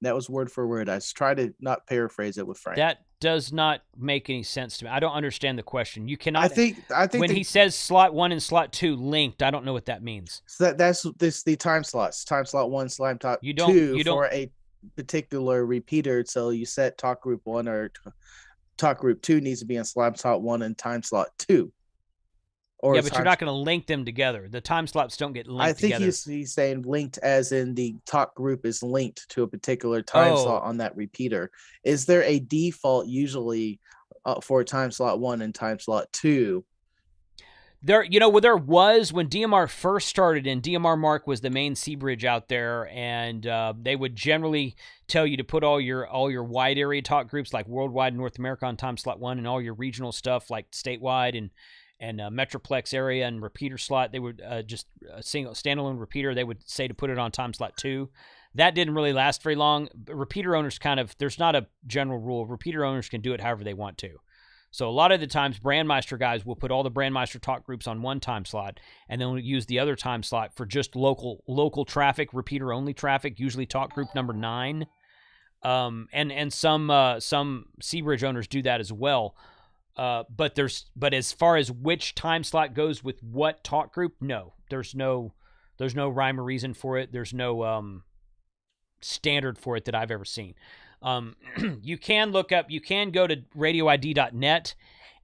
That was word for word. I try to not paraphrase it with Frank. That does not make any sense to me. I don't understand the question. You cannot. I think when he says slot 1 and slot 2 linked, I don't know what that means. So that's the time slots. Time slot 1, slime top 2 for a particular repeater. So you set talk group 1 or talk group 2 needs to be in slime slot 1 and time slot 2. Yeah, but you're not going to link them together. The time slots don't get linked together. I think he's saying linked as in the talk group is linked to a particular time slot on that repeater. Is there a default usually for time slot 1 and time slot 2? There, you know, there was when DMR first started, and DMR Mark was the main C bridge out there, and they would generally tell you to put all your wide area talk groups like worldwide North America on time slot 1, and all your regional stuff like statewide and Metroplex area and repeater slot. They would just a single standalone repeater. They would say to put it on time slot 2. That didn't really last very long. Repeater owners there's not a general rule. Repeater owners can do it however they want to. So a lot of the times, Brandmeister guys will put all the Brandmeister talk groups on one time slot, and then we'll use the other time slot for just local traffic, repeater-only traffic, usually talk group number 9. And some C-Bridge owners do that as well. But as far as which time slot goes with what talk group, no. There's no rhyme or reason for it. There's no standard for it that I've ever seen. You can go to radioid.net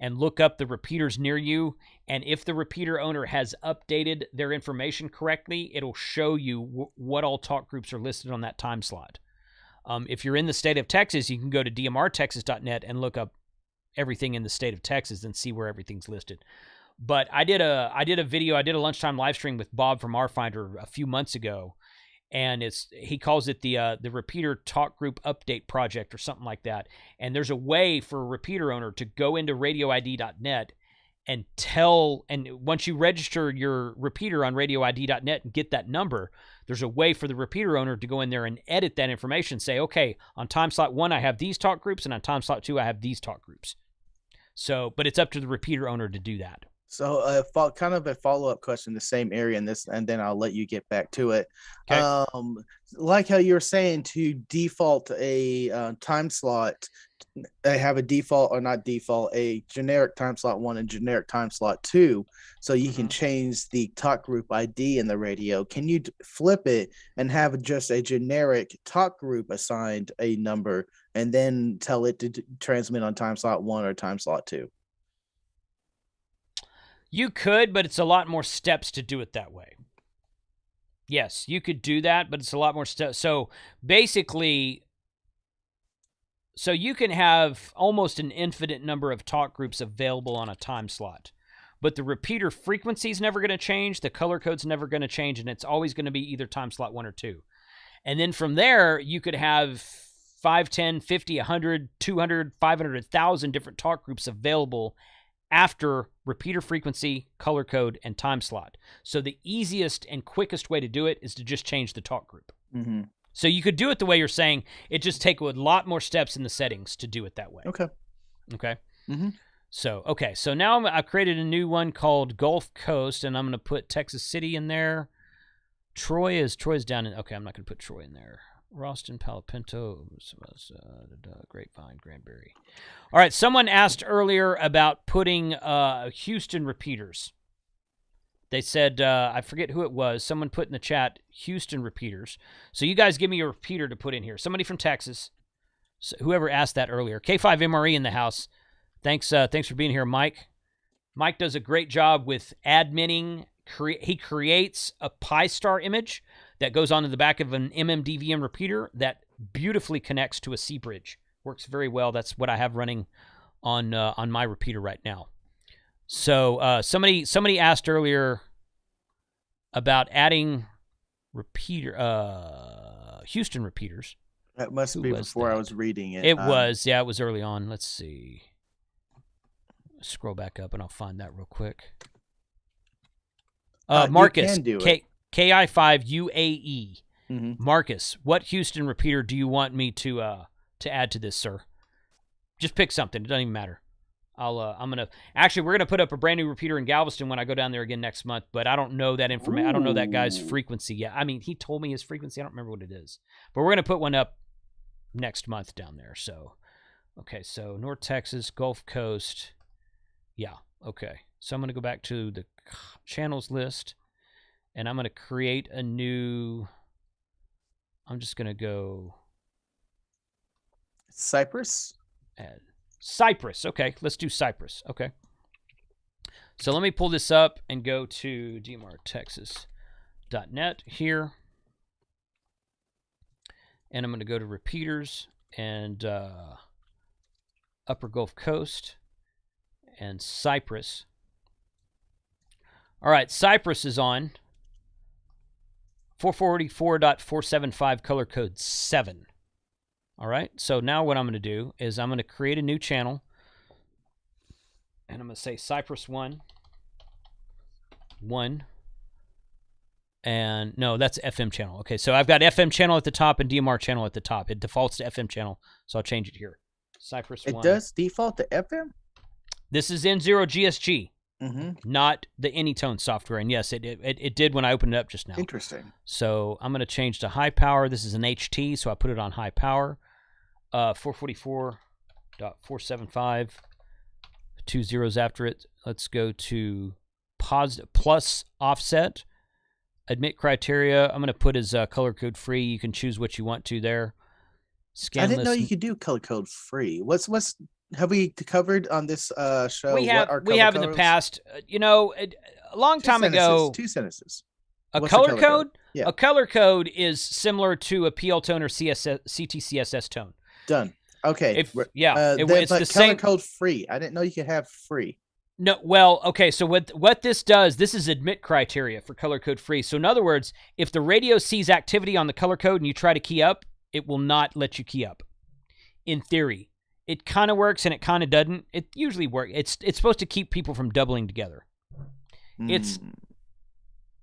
and look up the repeaters near you, and if the repeater owner has updated their information correctly, it'll show you what all talk groups are listed on that time slot. If you're in the state of Texas, you can go to dmrtexas.net and look up everything in the state of Texas and see where everything's listed. But I did a lunchtime live stream with Bob from RFinder a few months ago, and he calls it the Repeater Talk Group Update Project or something like that. And there's a way for a repeater owner to go into radioid.net and once you register your repeater on radioid.net and get that number, there's a way for the repeater owner to go in there and edit that information. Say, okay, on time slot 1, I have these talk groups, and on time slot 2, I have these talk groups. So, but it's up to the repeater owner to do that. So, kind of a follow-up question, the same area in this, and then I'll let you get back to it. Okay. Like how you were saying to default a time slot, I have a default or not default, a generic time slot 1 and generic time slot 2, so you can change the talk group ID in the radio. Can you flip it and have just a generic talk group assigned a number, and then tell it to transmit on time slot 1 or time slot 2? You could, but it's a lot more steps to do it that way. Yes, you could do that, but it's a lot more steps. So basically, you can have almost an infinite number of talk groups available on a time slot, but the repeater frequency is never going to change, the color code's never going to change, and it's always going to be either time slot 1 or 2. And then from there, you could have 5, 10, 50, 100, 200, 500, 1,000 different talk groups available after repeater frequency, color code, and time slot. So the easiest and quickest way to do it is to just change the talk group. Mm-hmm. So you could do it the way you're saying. It just takes a lot more steps in the settings to do it that way. Okay. Mm-hmm. So now I've created a new one called Gulf Coast, and I'm going to put Texas City in there. Troy's down in. Okay, I'm not going to put Troy in there. Ralston, Palo Pinto, Grapevine, Granbury. All right, someone asked earlier about putting Houston repeaters. They said, I forget who it was. Someone put in the chat, Houston repeaters. So you guys give me a repeater to put in here. Somebody from Texas. So whoever asked that earlier. K5MRE in the house. Thanks for being here, Mike. Mike does a great job with adminning. He creates a Pi-Star image that goes onto the back of an MMDVM repeater that beautifully connects to a C-bridge. Works very well. That's what I have running on my repeater right now. So somebody asked earlier about adding Houston repeaters. That must be before I was reading it. It was early on. Let's see. Scroll back up and I'll find that real quick. Marcus, KI5UAE. Mm-hmm. Marcus, what Houston repeater do you want me to add to this, sir? Just pick something. It doesn't even matter. We're gonna put up a brand new repeater in Galveston when I go down there again next month, but I don't know that information. I don't know that guy's frequency yet. I mean, he told me his frequency. I don't remember what it is, but we're gonna put one up next month down there. So, okay, so North Texas, Gulf Coast. Yeah, okay. So I'm gonna go back to the channels list, and I'm gonna create a new. I'm just gonna go Cypress. Add Cypress. Okay, let's do Cypress. Okay. So let me pull this up and go to dmrtexas.net here. And I'm going to go to repeaters and Upper Gulf Coast and Cypress. All right, Cypress is on 444.475 color code 7. All right, so now what I'm going to do is I'm going to create a new channel, and I'm going to say Cypress 1, and no, that's FM channel. Okay, so I've got FM channel at the top and DMR channel at the top. It defaults to FM channel, so I'll change it here. Cypress 1. It does default to FM? This is N0GSG. Not the Anytone software. And yes, it did when I opened it up just now. Interesting. So I'm going to change to high power. This is an HT, so I put it on high power. 444.475. 2 zeros after it. Let's go to plus offset. Admit criteria. I'm going to put as color code free. You can choose what you want to there. I didn't know you could do color code free. What's have we covered on this show? We have in the past. A long time ago. 2 sentences. A color code. Yeah. A color code is similar to a PL tone or CTCSS tone. Done. Okay. It's but the same. Color code free. I didn't know you could have free. No. Well, okay. So what this does? This is admit criteria for color code free. So in other words, if the radio sees activity on the color code and you try to key up, it will not let you key up. In theory. It kind of works and it kind of doesn't. It usually works. It's supposed to keep people from doubling together. It's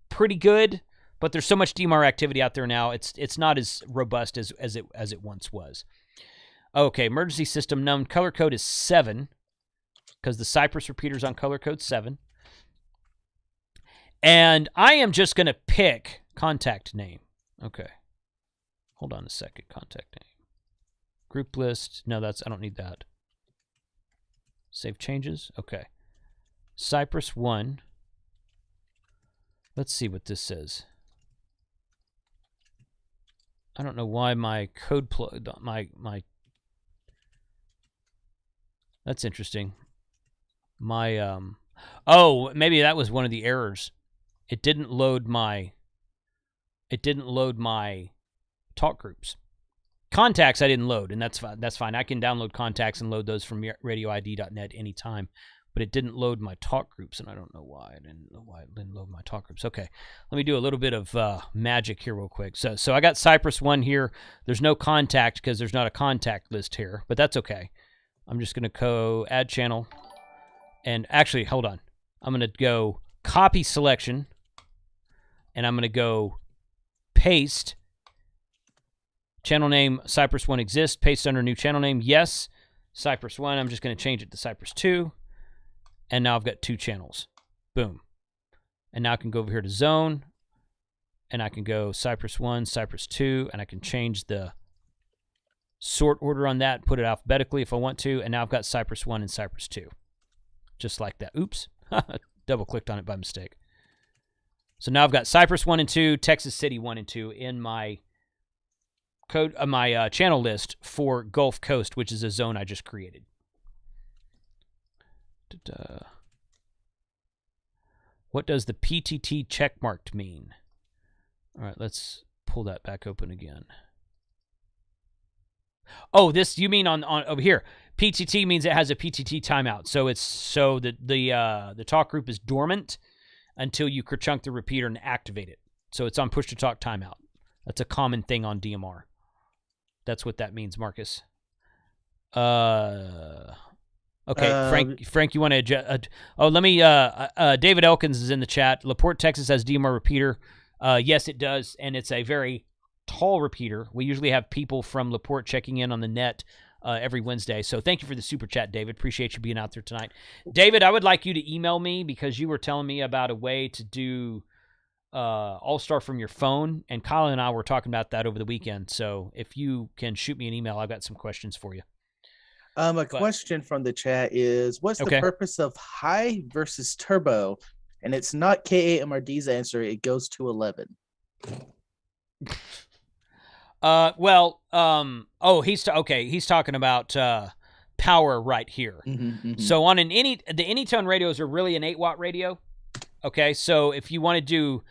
pretty good, but there's so much DMR activity out there now. It's not as robust as it once was. Okay, emergency system num color code is 7 because the Cypress repeater's on color code 7. And I am just going to pick contact name. Okay. Hold on a second. Contact name. Group list. No, I don't need that. Save changes. Okay. Cypress 1. Let's see what this says. I don't know why my code plug, my that's interesting. My, oh, maybe that was one of the errors. It didn't load my talk groups. Contacts I didn't load, and that's fine. That's fine. I can download contacts and load those from radioid.net anytime, but it didn't load my talk groups, and I don't know why. I didn't know why it didn't load my talk groups. Okay, let me do a little bit of magic here real quick. So I got Cypress 1 here. There's no contact because there's not a contact list here, but that's okay. I'm just going to go add channel, and actually, hold on. I'm going to go copy selection, and I'm going to go paste. Channel name, Cypress 1 exists. Paste under new channel name. Yes. Cypress 1. I'm just going to change it to Cypress 2. And now I've got 2 channels. Boom. And now I can go over here to zone. And I can go Cypress 1, Cypress 2. And I can change the sort order on that. Put it alphabetically if I want to. And now I've got Cypress 1 and Cypress 2. Just like that. Oops. Double-clicked on it by mistake. So now I've got Cypress 1 and 2, Texas City 1 and 2 in my my channel list for Gulf Coast, which is a zone I just created. What does the PTT checkmarked mean? All right, let's pull that back open again. Oh, this you mean on over here? PTT means it has a PTT timeout, so the talk group is dormant until you kerchunk the repeater and activate it. So it's on push to talk timeout. That's a common thing on DMR. That's what that means, Marcus. Okay, Frank, you want to adjust? Let me. David Elkins is in the chat. LaPorte, Texas has DMR repeater. Yes, it does, and it's a very tall repeater. We usually have people from LaPorte checking in on the net every Wednesday. So thank you for the super chat, David. Appreciate you being out there tonight. David, I would like you to email me because you were telling me about a way to do All-Star from your phone, and Kyle and I were talking about that over the weekend. So if you can shoot me an email, I've got some questions for you. Question from the chat is, what's the purpose of high versus turbo? And it's not KAMRD's answer. It goes to 11. He's talking about power right here. So on the Anytone radios are really an 8-watt radio. Okay, so if you want to do,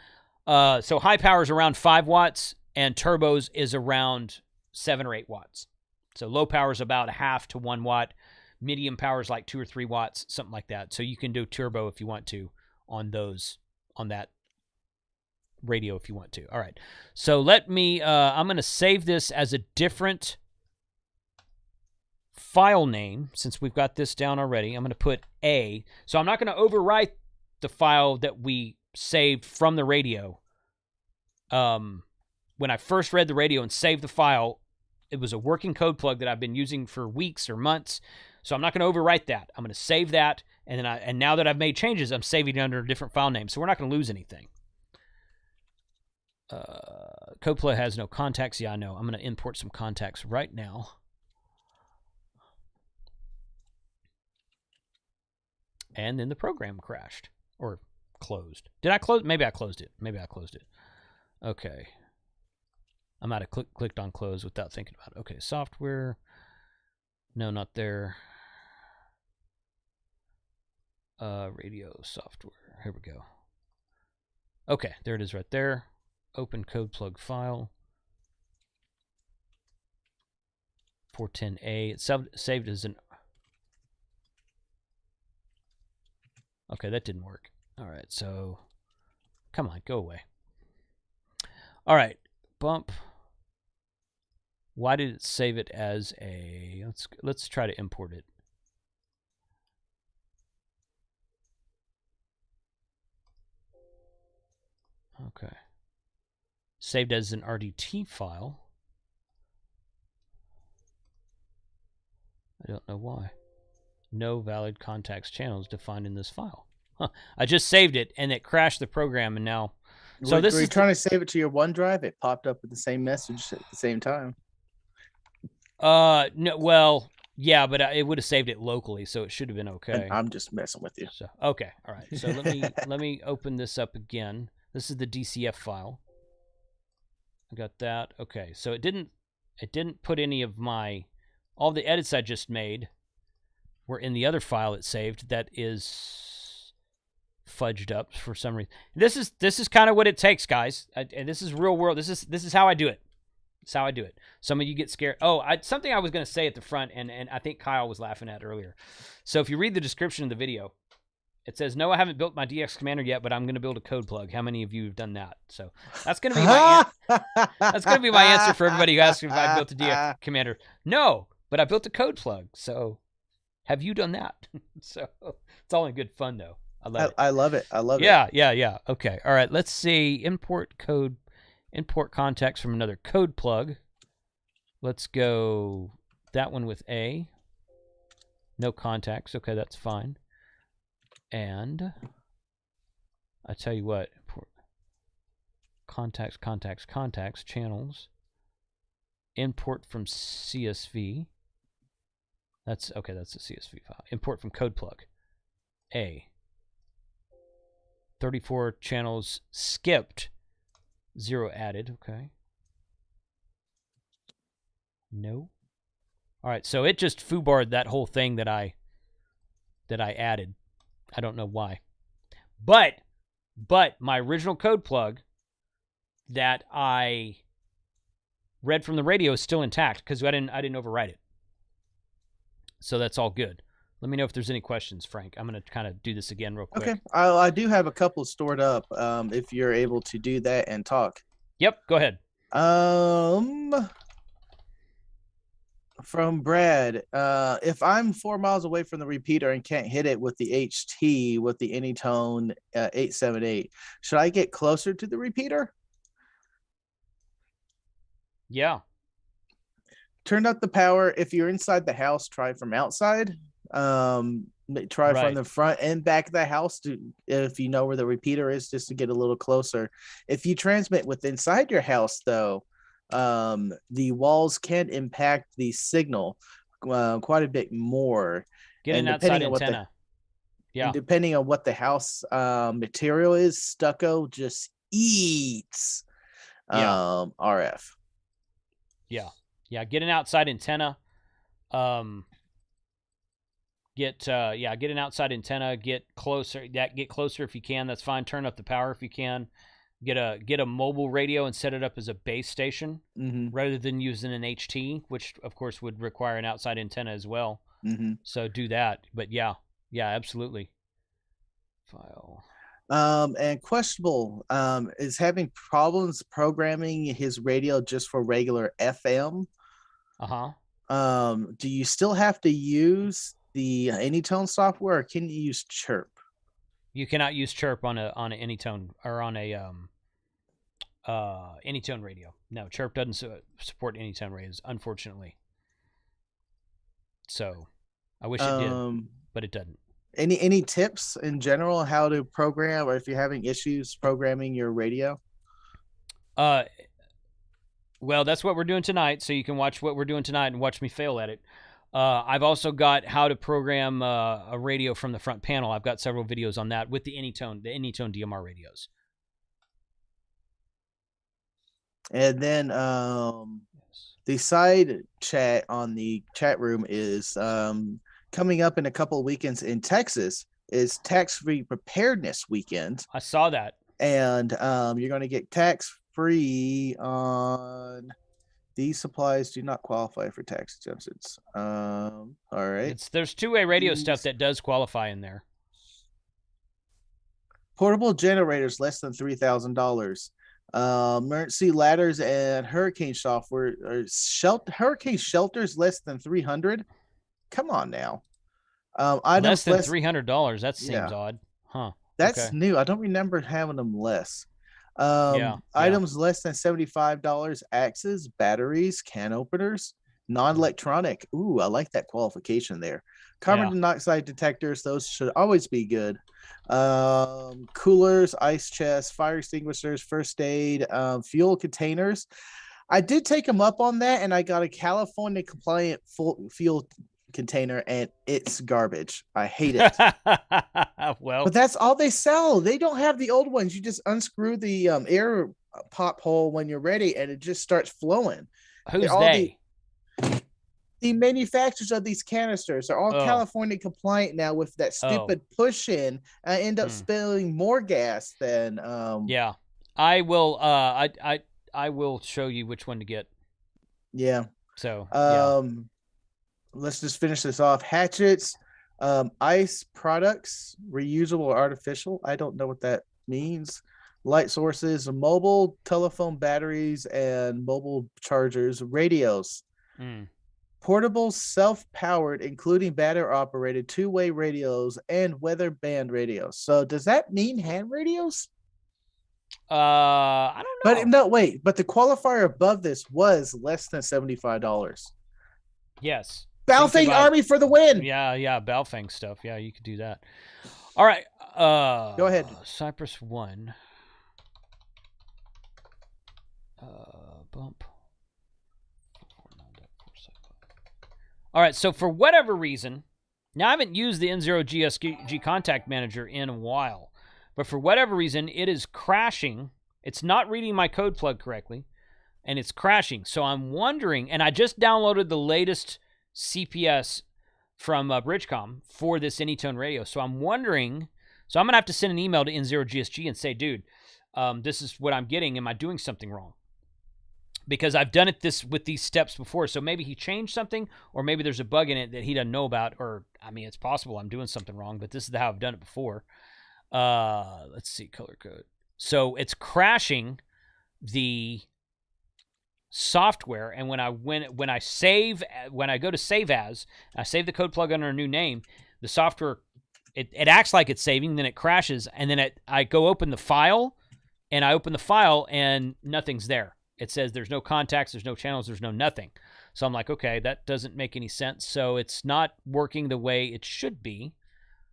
so high power is around 5 watts, and turbos is around 7 or 8 watts. So low power is about 0.5 to 1 watt. Medium power is like 2 or 3 watts, something like that. So you can do turbo if you want to on those on that radio if you want to. All right. So let me, I'm going to save this as a different file name since we've got this down already. I'm going to put A. So I'm not going to overwrite the file that we saved from the radio. When I first read the radio and saved the file, it was a working code plug that I've been using for weeks or months. So I'm not going to overwrite that. I'm going to save that. And then and now that I've made changes, I'm saving it under a different file name. So we're not going to lose anything. Codeplug has no contacts. Yeah, I know. I'm going to import some contacts right now. And then the program crashed or closed. Did I close? Maybe I closed it. Maybe I closed it. Okay. I might have clicked on close without thinking about it. Okay, software. No, not there. Radio software. Here we go. Okay, there it is right there. Open Codeplug file. 410A. It's saved as an... Okay, that didn't work. All right, so... Come on, go away. All right, bump. Why did it save it as a... Let's try to import it. Okay. Saved as an RDT file. I don't know why. No valid contacts channels defined in this file. Huh. I just saved it and it crashed the program, and now... So were you trying to save it to your OneDrive? It popped up with the same message at the same time. No, well, yeah, but it would have saved it locally, so it should have been okay. And I'm just messing with you. So, okay, all right. So let me open this up again. This is the DCF file. I got that. Okay, so it didn't put any of all the edits I just made were in the other file it saved that is fudged up for some reason. This is kind of what it takes, guys. And this is real world. This is how I do it. It's how I do it. Some of you get scared. Oh, something I was going to say at the front, and I think Kyle was laughing at earlier. So if you read the description of the video, it says, "No, I haven't built my DX commander yet, but I'm going to build a code plug." How many of you have done that? So that's going to be that's going to be my answer for everybody who asks if I built a DX commander. No, but I built a code plug. So have you done that? So it's all in good fun, though. I love it. I love it. I love it. Yeah. Okay. All right. Let's see. Import contacts from another code plug. Let's go that one with A. No contacts. Okay, that's fine. And I tell you what, import contacts, channels. Import from CSV. That's okay, that's a CSV file. Import from Codeplug. A. 34 channels skipped. 0 added, okay. No. All right, so it just foobarred that whole thing that I added. I don't know why. But my original code plug that I read from the radio is still intact because I didn't overwrite it. So that's all good. Let me know if there's any questions, Frank. I'm going to kind of do this again real quick. Okay. I do have a couple stored up if you're able to do that and talk. Yep, go ahead. From Brad, if I'm 4 miles away from the repeater and can't hit it with the HT with the Anytone 878, should I get closer to the repeater? Yeah. Turn up the power. If you're inside the house, try from outside. Try from the front and back of the house if you know where the repeater is, just to get a little closer. If you transmit with inside your house, though, the walls can impact the signal quite a bit more. Get an outside antenna. Yeah. Depending on what the house material is, stucco just eats RF. Yeah. Get an outside antenna. Get an outside antenna. Get closer. Get closer if you can. That's fine. Turn up the power if you can. Get a mobile radio and set it up as a base station rather than using an HT, which of course would require an outside antenna as well. So do that. But yeah, absolutely. File. And questionable is having problems programming his radio just for regular FM. Do you still have to use the Anytone software, or can you use Chirp? You cannot use Chirp on an Anytone or on a Anytone radio. No, Chirp doesn't support Anytone radios, unfortunately. So I wish it did, but it doesn't. Any tips in general how to program, or if you're having issues programming your radio? Well, that's what we're doing tonight, so you can watch what we're doing tonight and watch me fail at it. I've also got how to program a radio from the front panel. I've got several videos on that with the Anytone DMR radios. And then the side chat on the chat room is coming up in a couple of weekends in Texas is tax-free preparedness weekend. I saw that. And you're going to get tax-free on these supplies do not qualify for tax exemptions. All right. There's two-way radio stuff that does qualify in there. Portable generators less than $3,000. Emergency ladders and hurricane software or hurricane shelters less than $300. Come on now. Less than $300. That seems odd, huh? That's new. I don't remember having them less. Items less than $75. Axes, batteries, can openers, non-electronic. Ooh, I like that qualification there. Carbon monoxide detectors. Those should always be good. Coolers, ice chests, fire extinguishers, first aid, fuel containers. I did take them up on that, and I got a California compliant fuel container, and it's garbage. I hate it. Well, but that's all they sell. They don't have the old ones. You just unscrew the air pop hole when you're ready, and it just starts flowing. Who's they? The manufacturers of these canisters are all California compliant now with that stupid push in. I end up spilling more gas than I will I will show you which one to get. So let's just finish this off. Hatchets, ice products, reusable or artificial. I don't know what that means. Light sources, mobile telephone batteries and mobile chargers, radios. Portable, self-powered, including battery-operated two-way radios and weather band radios. So does that mean hand radios? I don't know. But no, wait. But the qualifier above this was less than $75. Yes. Balfang Army for the win. Yeah, Balfang stuff. Yeah, you could do that. All right. Go ahead. Cypress 1. Bump. All right, so for whatever reason, now I haven't used the N0GSG Contact Manager in a while, but for whatever reason, it is crashing. It's not reading my code plug correctly, and it's crashing. So I'm wondering, and I just downloaded the latest CPS from Bridgecom for this Anytone radio. So I'm wondering, so I'm going to have to send an email to N0GSG and say, dude, this is what I'm getting. Am I doing something wrong? Because I've done it with these steps before. So maybe he changed something, or maybe there's a bug in it that he doesn't know about, or, I mean, it's possible I'm doing something wrong, but this is how I've done it before. Let's see, color code. So it's crashing the software, and when I go to save as, I save the code plug under a new name, the software, it acts like it's saving, then it crashes, and then I go open the file, and nothing's there. It says there's no contacts, there's no channels, there's no nothing. So I'm like, okay, that doesn't make any sense. So it's not working the way it should be.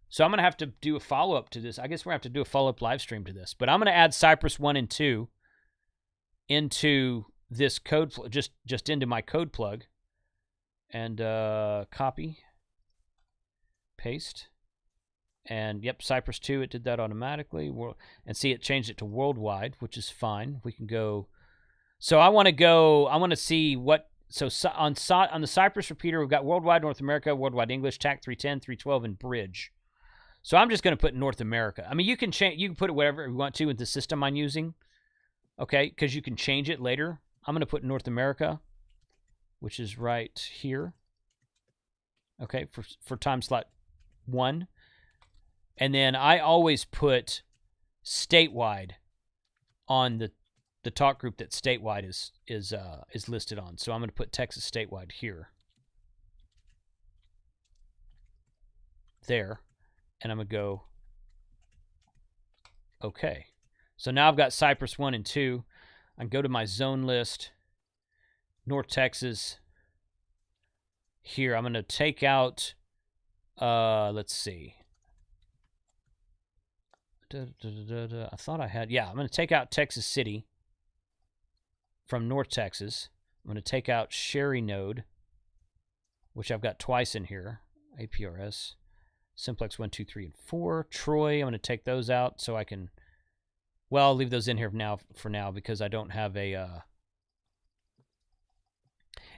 So I'm going to have to do a follow-up to this. I guess we're going to have to do a follow-up live stream to this. But I'm going to add Cypress 1 and 2 into this code, just into my code plug. And copy, paste. And yep, Cypress 2, it did that automatically. And see, it changed it to worldwide, which is fine. We can go... So I want to see what, so on the Cypress repeater, we've got worldwide North America, worldwide English, TAC 310, 312, and bridge. So I'm just going to put North America. I mean, you can put it whatever you want to with the system I'm using, okay, because you can change it later. I'm going to put North America, which is right here, okay, for time slot 1. And then I always put statewide on the talk group that statewide is listed on. So I'm going to put Texas statewide here. There. And I'm going to go okay. So now I've got Cypress 1 and 2. I can go to my zone list. North Texas. Here, I'm going to take out, let's see. I thought I had, yeah, I'm going to take out Texas City from North Texas. I'm going to take out Sherry Node, which I've got twice in here. APRS. Simplex 1, 2, 3, and 4. Troy, I'm going to take those out so I can, well, I'll leave those in here for now because I don't have a,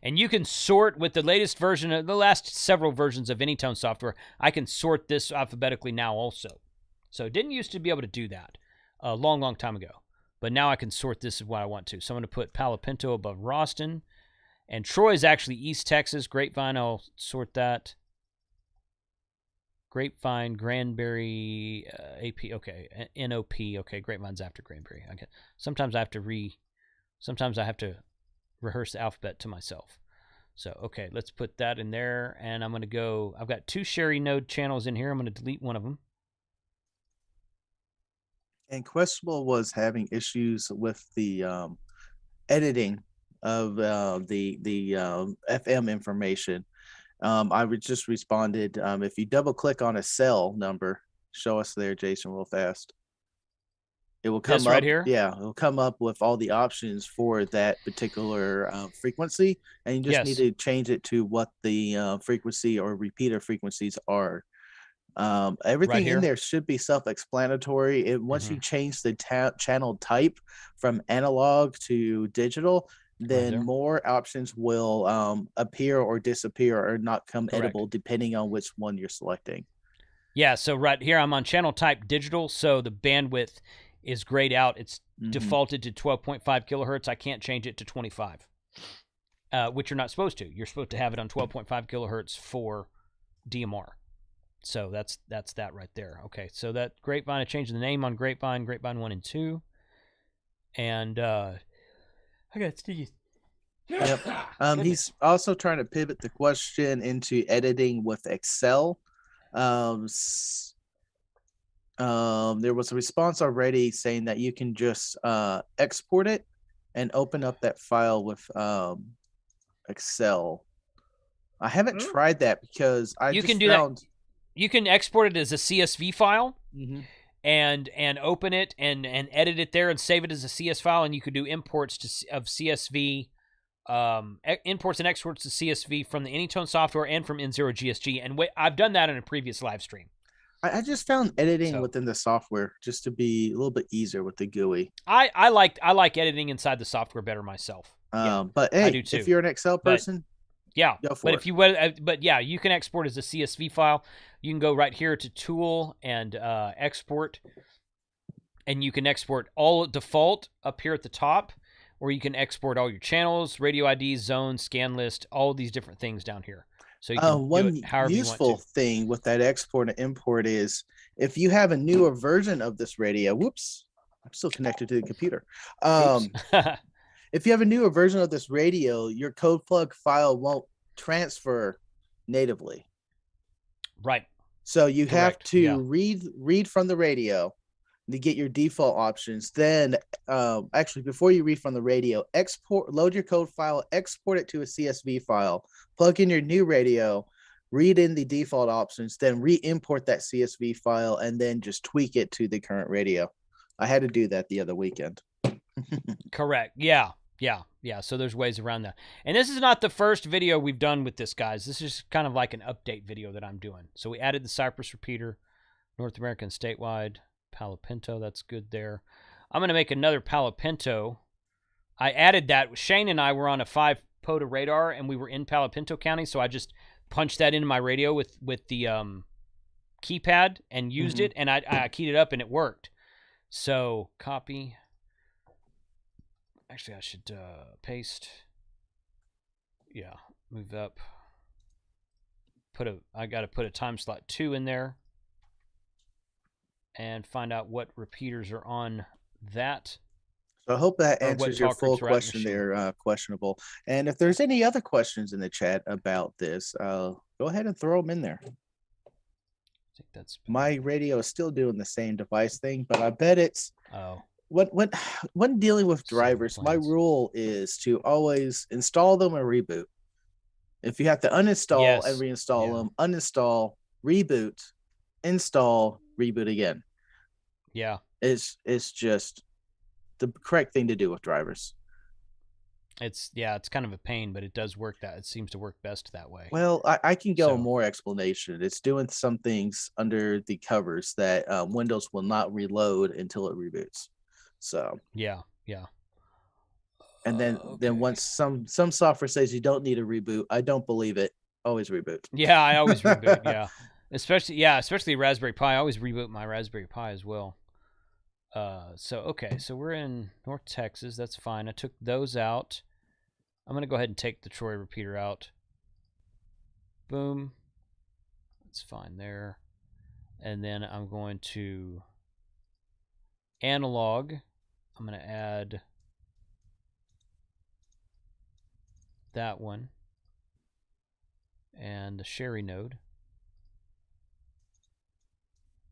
and you can sort with the latest version of the last several versions of Anytone software. I can sort this alphabetically now also. So it didn't used to be able to do that a long, long time ago. But now I can sort this as what I want to. So I'm going to put Palo Pinto above Roston. And Troy is actually East Texas. Grapevine, I'll sort that. Grapevine, Granbury, AP, okay. NOP, okay. Grapevine's after Granbury. Okay. Sometimes I have to rehearse the alphabet to myself. So, okay, let's put that in there. And I'm going to go, I've got 2 Sherry Node channels in here. I'm going to delete one of them. And Questionable was having issues with the editing of the FM information. I would just responded, if you double click on a cell number, show us there, Jason, real fast. It will come this up right here. Yeah, it will come up with all the options for that particular frequency, and you just need to change it to what the frequency or repeater frequencies are. Everything in there should be self-explanatory. Once you change the channel type from analog to digital, then more options will appear or disappear or not come edible depending on which one you're selecting. Yeah, so right here I'm on channel type digital, so the bandwidth is grayed out. It's defaulted to 12.5 kilohertz. I can't change it to 25, which you're not supposed to. You're supposed to have it on 12.5 kilohertz for DMR. So that's that right there. Okay, so that Grapevine, I changed the name on Grapevine 1 and 2. And I got Steve. Yep. He's also trying to pivot the question into editing with Excel. There was a response already saying that you can just export it and open up that file with Excel. I haven't tried that because you can export it as a CSV file and open it and edit it there and save it as a CS file, and you could do imports of CSV, imports and exports to CSV from the Anytone software and from N0GSG. And I've done that in a previous live stream. I just found editing within the software just to be a little bit easier with the GUI. I like editing inside the software better myself. But hey, I do too. If you're an Excel person, yeah, go for it. If you yeah, you can export as a CSV file. You can go right here to Tool and Export, and you can export all default up here at the top, or you can export all your channels, radio IDs, zones, scan list, all these different things down here. So you can do it however you want to. One useful thing with that export and import is if you have a newer version of this radio. Whoops, I'm still connected to the computer. If you have a newer version of this radio, your Codeplug file won't transfer natively. Right. So you have to read from the radio to get your default options. Then actually, before you read from the radio, load your code file, export it to a CSV file, plug in your new radio, read in the default options, then re-import that CSV file, and then just tweak it to the current radio. I had to do that the other weekend. Correct. Yeah. So there's ways around that. And this is not the first video we've done with this, guys. This is kind of like an update video that I'm doing. So we added the Cypress repeater, North American statewide, Palo Pinto. That's good there. I'm going to make another Palo Pinto. I added that. Shane and I were on a 5 POTA radar, and we were in Palo Pinto County, so I just punched that into my radio with the keypad and used it, and I keyed it up, and it worked. So copy. Actually, I should paste. Yeah, move up. I got to put a time slot 2 in there. and find out what repeaters are on that. So I hope that answers your full question there, questionable. And if there's any other questions in the chat about this, go ahead and throw them in there. I think that's my radio is still doing the same device thing, but I bet it's when dealing with drivers, my rule is to always install them and reboot. If you have to uninstall and reinstall them, uninstall, reboot, install, reboot again. Yeah. It's just the correct thing to do with drivers. It's kind of a pain, but it does work. It seems to work best that way. Well, I can go more explanation. It's doing some things under the covers that Windows will not reload until it reboots. So yeah. And then once some software says you don't need a reboot, I don't believe it. Always reboot. Yeah, I always reboot. Yeah, especially Raspberry Pi. I always reboot my Raspberry Pi as well. So we're in North Texas. That's fine. I took those out. I'm gonna go ahead and take the Troy repeater out. Boom. That's fine there. And then I'm going to analog. I'm gonna add that one and the Sherry node.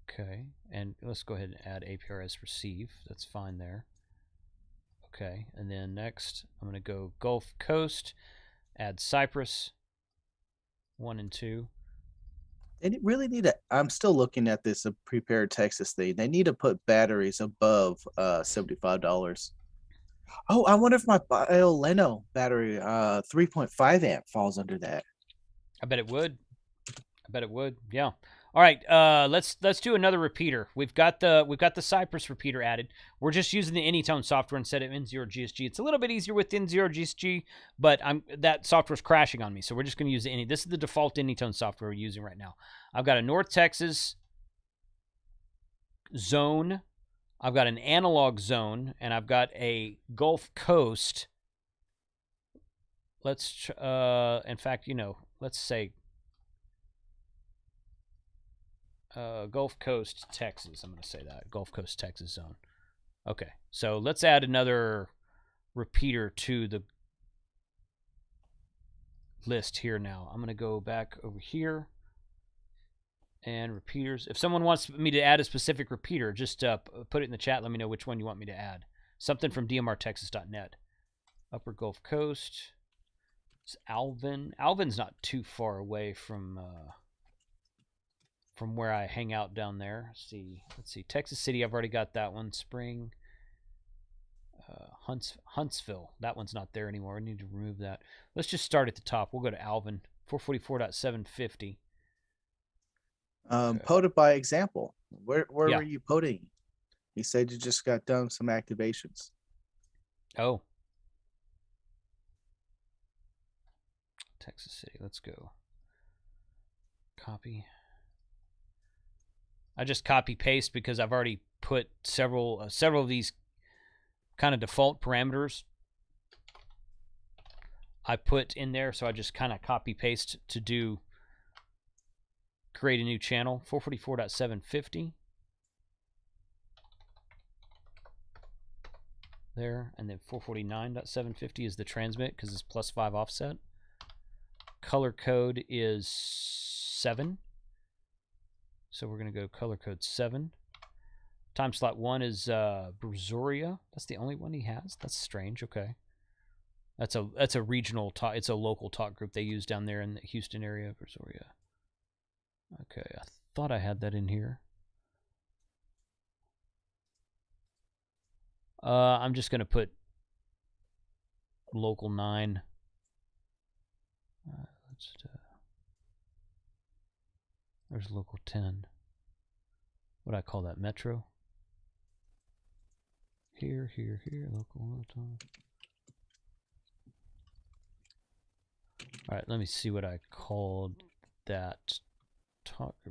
Okay, and let's go ahead and add APRS receive. That's fine there. Okay, and then next I'm going to go Gulf Coast, add Cypress 1 and 2. They really need to. I'm still looking at this prepared Texas thing. They need to put batteries above $75. Oh, I wonder if my BioLeno battery 3.5 amp falls under that. I bet it would. Yeah. All right, let's do another repeater. We've got the Cypress repeater added. We're just using the Anytone software instead of N0GSG. It's a little bit easier with N0GSG, but that software's crashing on me, so we're just going to use This is the default Anytone software we're using right now. I've got a North Texas zone, I've got an analog zone, and I've got a Gulf Coast. Let's in fact, let's say Gulf Coast, Texas. I'm going to say that. Gulf Coast, Texas zone. Okay, so let's add another repeater to the list here now. I'm going to go back over here and repeaters. If someone wants me to add a specific repeater, just put it in the chat. Let me know which one you want me to add. Something from DMRTexas.net. Upper Gulf Coast. It's Alvin. Alvin's not too far away from where I hang out down there. Let's see. Texas City, I've already got that one. Spring. Huntsville. That one's not there anymore. I need to remove that. Let's just start at the top. We'll go to Alvin. 444.750. POTA by example. Where were you POTAing? You said you just got done some activations. Oh. Texas City. Let's go. Copy. I just copy paste because I've already put several of these kind of default parameters I put in there, so I just kind of copy paste to create a new channel. 444.750 there, and then 449.750 is the transmit because it's +5 offset. Color code is 7. So we're going to go color code 7. Time slot 1 is Brazoria. That's the only one he has. That's strange. Okay. That's a regional talk. It's a local talk group they use down there in the Houston area. Brazoria. Okay, I thought I had that in here. I'm just going to put local 9. There's local 10. What do I call that? Metro? Here, local time. All right, let me see what I called that.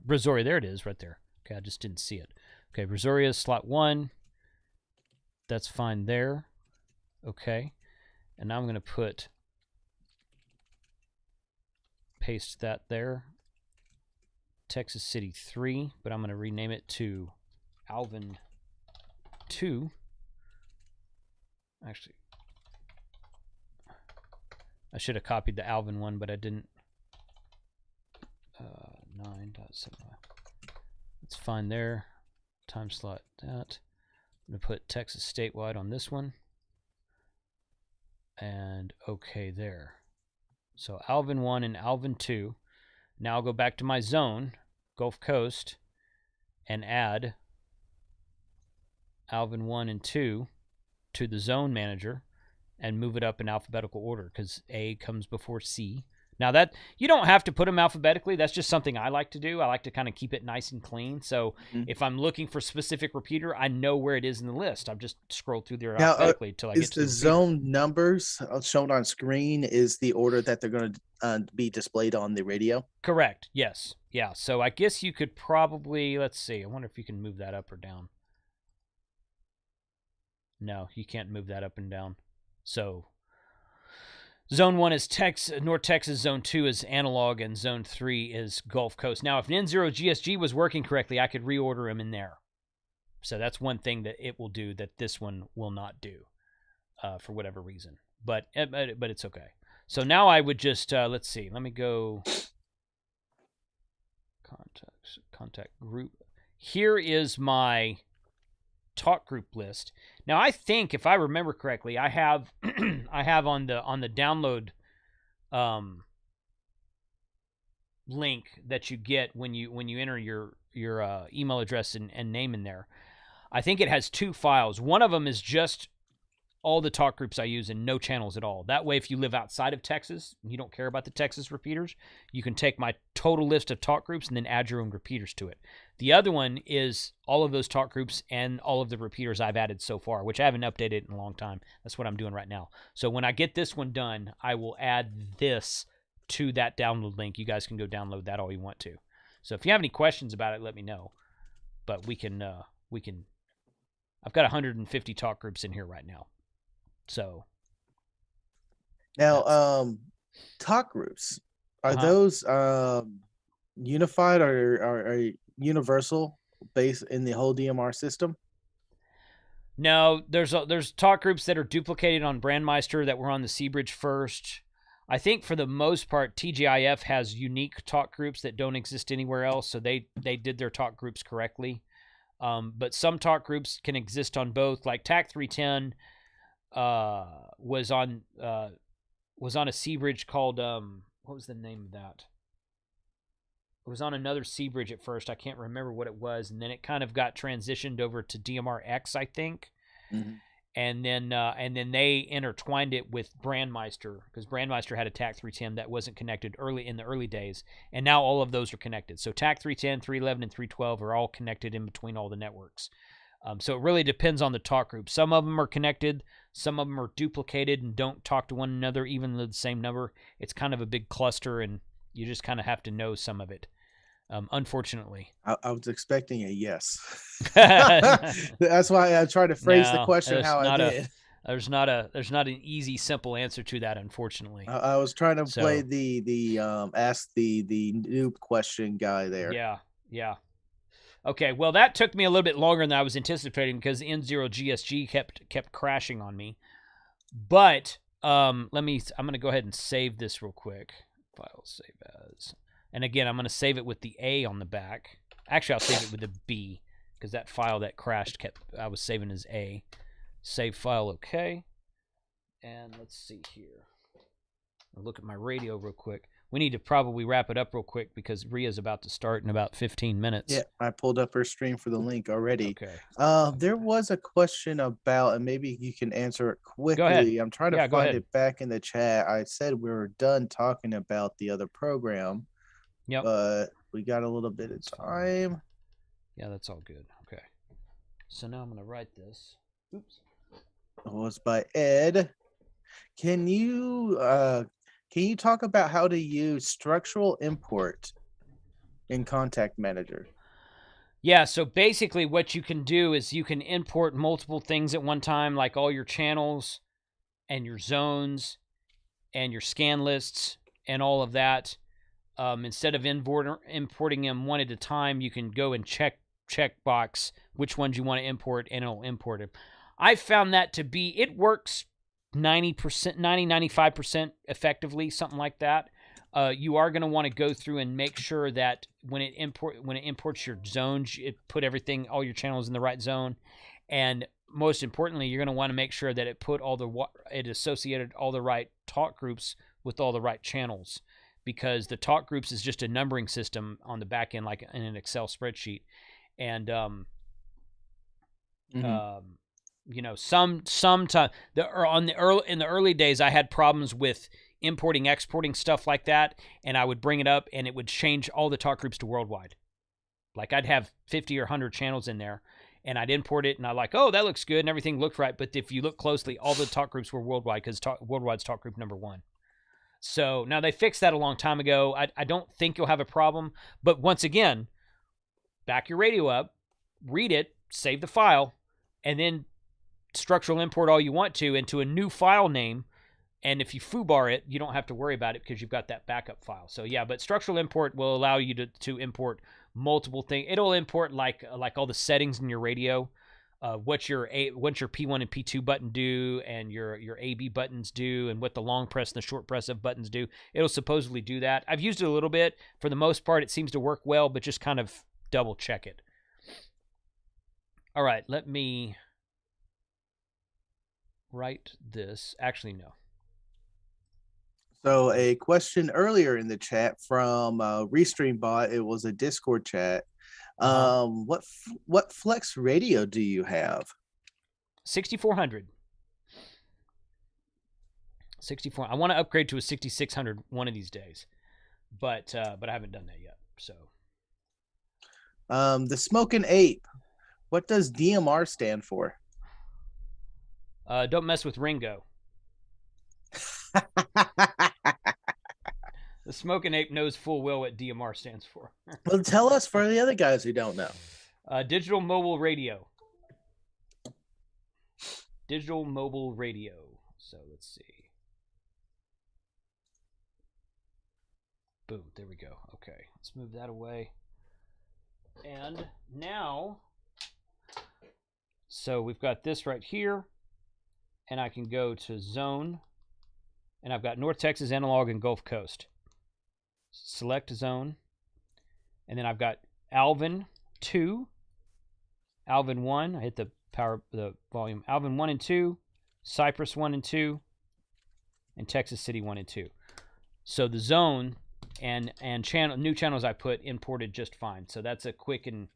Brazoria, there it is, right there. Okay, I just didn't see it. Okay, Brazoria is slot 1. That's fine there. Okay, and now I'm going to paste that there. Texas City 3, but I'm going to rename it to Alvin 2. Actually, I should have copied the Alvin one, but I didn't. 9.7. That's fine there. Time slot that. I'm going to put Texas statewide on this one. And okay there. So Alvin 1 and Alvin 2. Now I'll go back to my zone, Gulf Coast, and add Alvin 1 and 2 to the zone manager and move it up in alphabetical order because A comes before C. Now that you don't have to put them alphabetically. That's just something I like to do. I like to kind of keep it nice and clean. So if I'm looking for a specific repeater, I know where it is in the list. I've just scrolled through there alphabetically until I get to the zone numbers shown on screen is the order that they're going to be displayed on the radio? Correct. Yes. Yeah. So I guess you could probably, let's see. I wonder if you can move that up or down. No, you can't move that up and down. So Zone 1 is North Texas, Zone 2 is analog, and Zone 3 is Gulf Coast. Now, if N0GSG was working correctly, I could reorder them in there. So that's one thing that it will do that this one will not do for whatever reason. But it's okay. So now I would just, let's see. Let me go contact group. Here is my talk group list. Now I think if I remember correctly, I have I have on the download link that you get when you enter your email address and name in there. I think it has 2 files. One of them is just all the talk groups I use and no channels at all. That way, if you live outside of Texas, you don't care about the Texas repeaters, you can take my total list of talk groups and then add your own repeaters to it. The other one is all of those talk groups and all of the repeaters I've added so far, which I haven't updated in a long time. That's what I'm doing right now. So when I get this one done, I will add this to that download link. You guys can go download that all you want to. So if you have any questions about it, let me know. But we can I've got 150 talk groups in here right now. So now, talk groups, are those unified or are universal based in the whole DMR system? No, there's talk groups that are duplicated on Brandmeister that were on the Seabridge first. I think for the most part, TGIF has unique talk groups that don't exist anywhere else, so they did their talk groups correctly. But some talk groups can exist on both, like TAC 310. Was on a Seabridge called what was the name of that? It was on another Seabridge at first. I can't remember what it was, and then it kind of got transitioned over to DMR-X, I think. Mm-hmm. And then they intertwined it with Brandmeister because Brandmeister had a TAC 310 that wasn't connected in the early days, and now all of those are connected. So TAC 310, 311, and 312 are all connected in between all the networks. So it really depends on the talk group. Some of them are connected, some of them are duplicated and don't talk to one another, even though the same number. It's kind of a big cluster, and you just kind of have to know some of it. Unfortunately, I was expecting a yes. That's why I tried to phrase the question how I did. There's not an easy, simple answer to that. Unfortunately, I was trying to play the ask the noob question guy there. Yeah. Okay, well, that took me a little bit longer than I was anticipating because N0GSG kept crashing on me. But I'm going to go ahead and save this real quick. File save as. And again, I'm going to save it with the A on the back. Actually, I'll save it with the B because that file that crashed I was saving as A. Save file, okay. And let's see here. I'll look at my radio real quick. We need to probably wrap it up real quick because Ria's about to start in about 15 minutes. Yeah, I pulled up her stream for the link already. Okay. There was a question about, and maybe you can answer it quickly. Go ahead. I'm trying to find it back in the chat. I said we were done talking about the other program. Yep. But we got a little bit of time. Yeah, that's all good. Okay. So now I'm going to write this. Oops. It was by Ed. Can you talk about how to use structural import in Contact Manager? Yeah, so basically what you can do is you can import multiple things at one time, like all your channels and your zones and your scan lists and all of that. Instead of importing them one at a time, you can go and check checkbox which ones you want to import, and it'll import them. I found that to be, it works 90%, 95% effectively, something like that. You are going to want to go through and make sure that when it imports your zones, it put everything, all your channels in the right zone. And most importantly, you're going to want to make sure that it associated all the right talk groups with all the right channels, because the talk groups is just a numbering system on the back end, like in an Excel spreadsheet. And you know, sometimes in the early days, I had problems with importing, exporting stuff like that, and I would bring it up and it would change all the talk groups to worldwide. Like I'd have 50 or 100 channels in there, and I'd import it, and I like, oh, that looks good, and everything looked right. But if you look closely, all the talk groups were worldwide, because worldwide's talk group number 1. So now they fixed that a long time ago. I don't think you'll have a problem. But once again, back your radio up, read it, save the file, and then structural import all you want to into a new file name. And if you foobar it, you don't have to worry about it because you've got that backup file. So yeah, but structural import will allow you to import multiple things. It'll import like all the settings in your radio, what your P1 and P2 button do, and your AB buttons do, and what the long press and the short press of buttons do. It'll supposedly do that. I've used it a little bit. For the most part, it seems to work well, but just kind of double check it. All right, let me write this. Actually, no. So a question earlier in the chat from RestreamBot. It was a Discord chat. What flex radio do you have? 6400. 64. I want to upgrade to a 6600 one of these days, but I haven't done that yet. So the Smoking Ape. What does DMR stand for? Don't mess with Ringo. The Smoking Ape knows full well what DMR stands for. Well, tell us for the other guys who don't know. Digital Mobile Radio. Digital Mobile Radio. So let's see. Boom. There we go. Okay. Let's move that away. And now, so we've got this right here. And I can go to zone. And I've got North Texas Analog and Gulf Coast. Select zone. And then I've got Alvin 2, Alvin 1. I hit the volume. Alvin 1 and 2, Cypress 1 and 2, and Texas City 1 and 2. So the zone and new channels I put imported just fine. So that's a quick and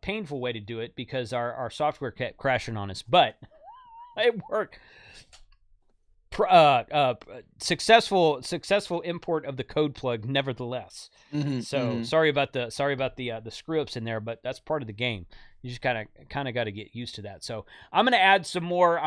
painful way to do it, because our software kept crashing on us, but it worked. Successful import of the code plug, nevertheless. So sorry about the screw ups in there, but that's part of the game. You just kind of got to get used to that. So I'm gonna add some more.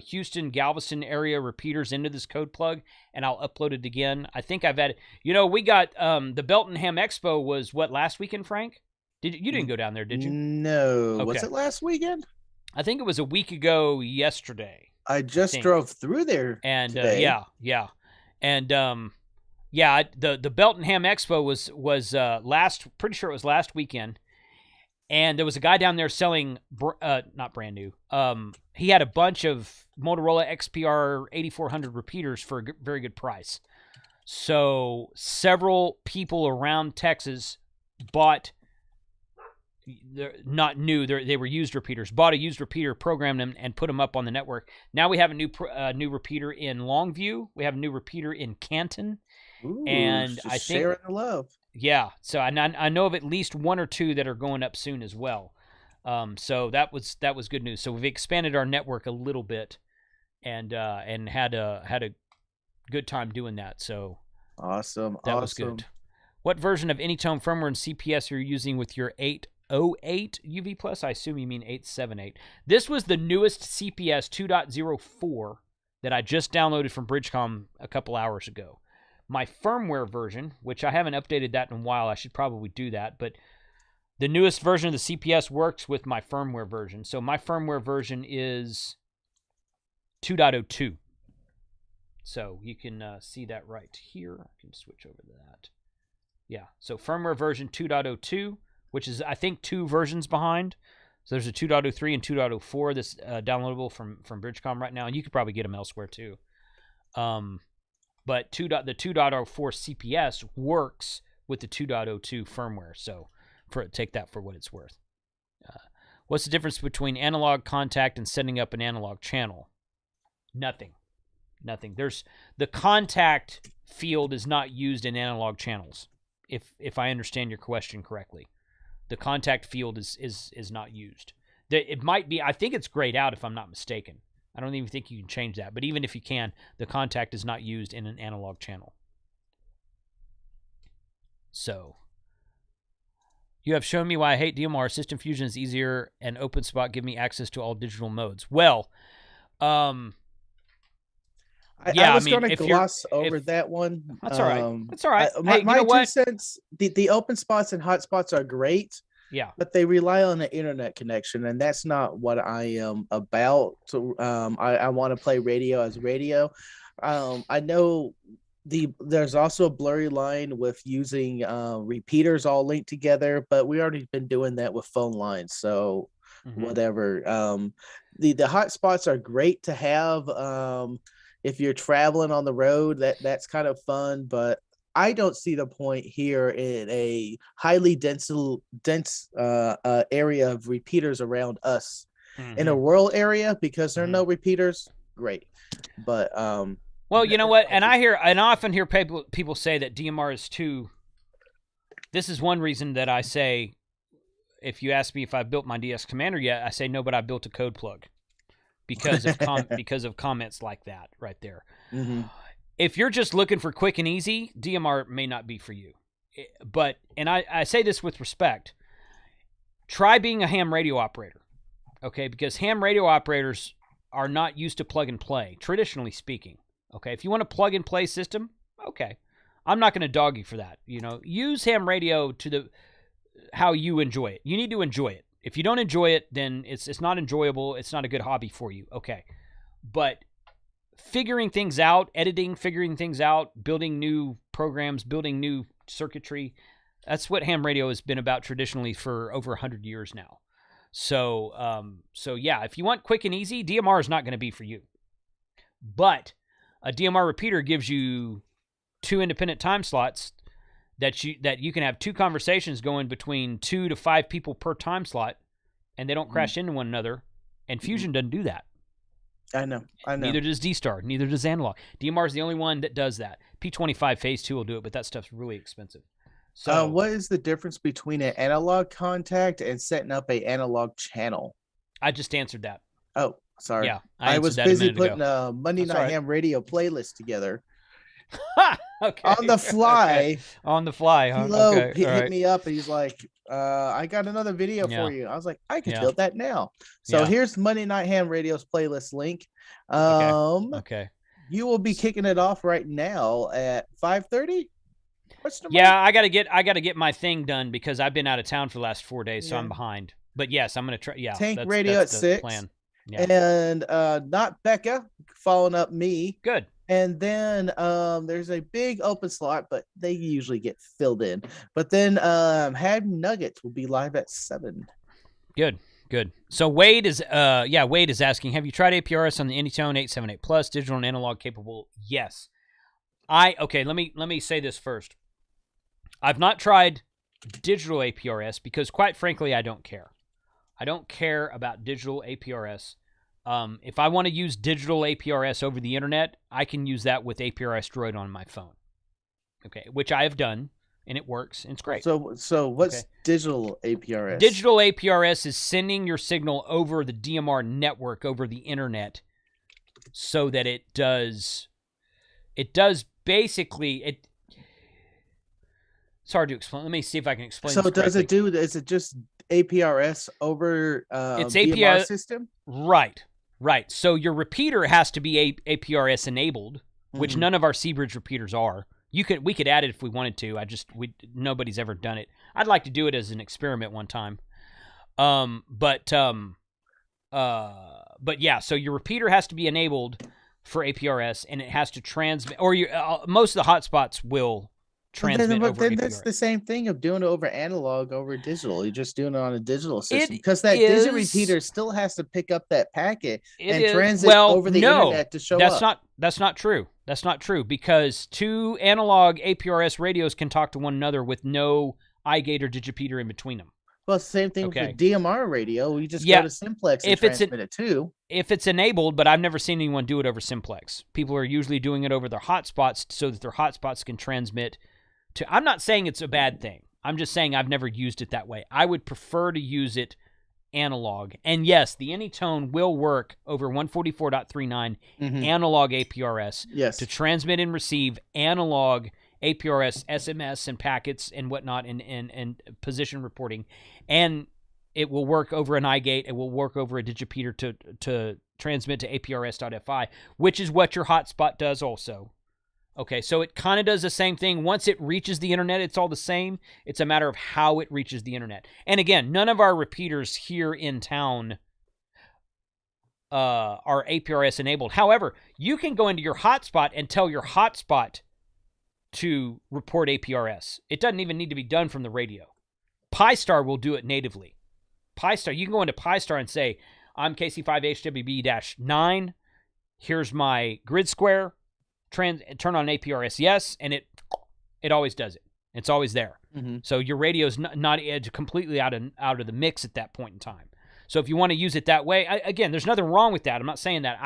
Houston, Galveston area repeaters into this code plug, and I'll upload it again. I think I've added. We got the Beltonham Expo was what, last weekend, Frank? You didn't go down there, did you? No. Okay. Was it last weekend? I think it was a week ago yesterday. I just drove through there, and today. And the Beltonham Expo was pretty sure it was last weekend, and there was a guy down there selling not brand new. He had a bunch of Motorola XPR 8400 repeaters for a very good price. So several people around Texas bought. They're not new. They were used repeaters. Bought a used repeater, programmed them, and put them up on the network. Now we have a new repeater in Longview. We have a new repeater in Canton. Ooh, and I think sharing the love. Yeah. So I know of at least 1 or 2 that are going up soon as well. So that was good news. So we've expanded our network a little bit, and had a good time doing that. So awesome. That was good. What version of Anytone firmware and CPS are you using with your 808 UV Plus? I assume you mean 878. This was the newest CPS 2.04 that I just downloaded from Bridgecom a couple hours ago. My firmware version, which I haven't updated that in a while, I should probably do that, but the newest version of the CPS works with my firmware version. So my firmware version is 2.02. So you can see that right here. I can switch over to that. Yeah, so firmware version 2.02 which is, I think, 2 versions behind. So there's a 2.03 and 2.04 that's downloadable from Bridgecom right now, and you could probably get them elsewhere too. But the 2.04 CPS works with the 2.02 firmware, so take that for what it's worth. What's the difference between analog contact and setting up an analog channel? Nothing. There's the contact field is not used in analog channels. If I understand your question correctly, the contact field is not used. It might be. I think it's grayed out if I'm not mistaken. I don't even think you can change that. But even if you can, the contact is not used in an analog channel. So, you have shown me why I hate DMR. System Fusion is easier, and OpenSpot give me access to all digital modes. Well, I was going to gloss over that one. That's all right. That's all right. My 2 cents, the open spots and hotspots are great. Yeah. But they rely on the internet connection, and that's not what I am about. So, I want to play radio as radio. I know there's also a blurry line with using repeaters all linked together, but we already been doing that with phone lines. So whatever. The hotspots are great to have if you're traveling on the road. That's kind of fun, but I don't see the point here in a highly dense area of repeaters around us. In a rural area, because there are no repeaters. Great, but well, you know what? And I often hear people say that DMR is too. This is one reason that I say, if you ask me if I've built my DS Commander yet, I say no, but I built a code plug because of comments like that right there. If you're just looking for quick and easy, DMR may not be for you. But, and I say this with respect, try being a ham radio operator, okay? Because ham radio operators are not used to plug and play, traditionally speaking, okay? If you want a plug and play system, okay. I'm not going to dog you for that. Use ham radio to how you enjoy it. You need to enjoy it. If you don't enjoy it, then it's not enjoyable. It's not a good hobby for you, okay? But figuring things out, figuring things out, building new programs, building new circuitry, that's what ham radio has been about traditionally for over 100 years now. So yeah, if you want quick and easy, DMR is not going to be for you. But a DMR repeater gives you 2 independent time slots that you can have 2 conversations going between 2 to 5 people per time slot, and they don't crash into one another. And Fusion doesn't do that. I know. Neither does D-Star. Neither does Analog. DMR is the only one that does that. P25 Phase 2 will do it, but that stuff's really expensive. So, what is the difference between an analog contact and setting up an analog channel? I just answered that. Oh, sorry. Yeah, I was busy putting a Monday Night Ham Radio playlist together. Okay. On the fly. On the fly, huh? Hello, hit me up, and he's like, I got another video for you. I was like, I can build that now. So here's Monday Night Ham Radio's playlist link. Okay. You will be kicking it off right now at 5:30. Yeah, I gotta get my thing done because I've been out of town for the last 4 days, so I'm behind. But yes, I'm gonna try. Yeah, Tank Radio at 6. Plan. Yeah. And not Becca following up me. Good. And then there's a big open slot, but they usually get filled in. But then Had Nuggets will be live at 7. Good. So Wade is asking, have you tried APRS on the Anytone 878 Plus, digital and analog capable? Yes. Let me say this first. I've not tried digital APRS because, quite frankly, I don't care. I don't care about digital APRS. If I want to use digital APRS over the internet, I can use that with APRS Droid on my phone. Okay, which I have done, and it works, and it's great. So what's digital APRS? Digital APRS is sending your signal over the DMR network over the internet, so that it does basically. It's hard to explain. Let me see if I can explain. So is it just APRS over it's DMR system? Right. So your repeater has to be APRS enabled, which none of our Seabridge repeaters are. We could add it if we wanted to. Nobody's ever done it. I'd like to do it as an experiment one time. But yeah. So your repeater has to be enabled for APRS, and it has to transmit. Or most of the hotspots will transmit over then APRS. That's the same thing of doing it over analog over digital. You're just doing it on a digital system because that digit repeater still has to pick up that packet and transmit over the internet to show up. That's not true. That's not true because two analog APRS radios can talk to one another with no iGate or digipeater in between them. Well, same thing with the DMR radio. We just go to simplex and transmit it too. If it's enabled, but I've never seen anyone do it over simplex. People are usually doing it over their hotspots so that their hotspots can transmit to. I'm not saying it's a bad thing. I'm just saying I've never used it that way. I would prefer to use it analog. And yes, the Anytone will work over 144.39 analog APRS to transmit and receive analog APRS, SMS, and packets and whatnot, and position reporting, and it will work over an iGate. It will work over a digipeater to transmit to APRS.FI, which is what your hotspot does also. Okay, so it kind of does the same thing. Once it reaches the internet, it's all the same. It's a matter of how it reaches the internet. And again, none of our repeaters here in town are APRS enabled. However, you can go into your hotspot and tell your hotspot to report APRS. It doesn't even need to be done from the radio. Pi-Star will do it natively. Pi-Star, you can go into Pi-Star and say, I'm KC5HWB-9. Here's my grid square. Turn on APRS, yes, and it always does it. It's always there. So your radio's not completely out of the mix at that point in time. So if you want to use it that way, again, there's nothing wrong with that. I'm not saying that.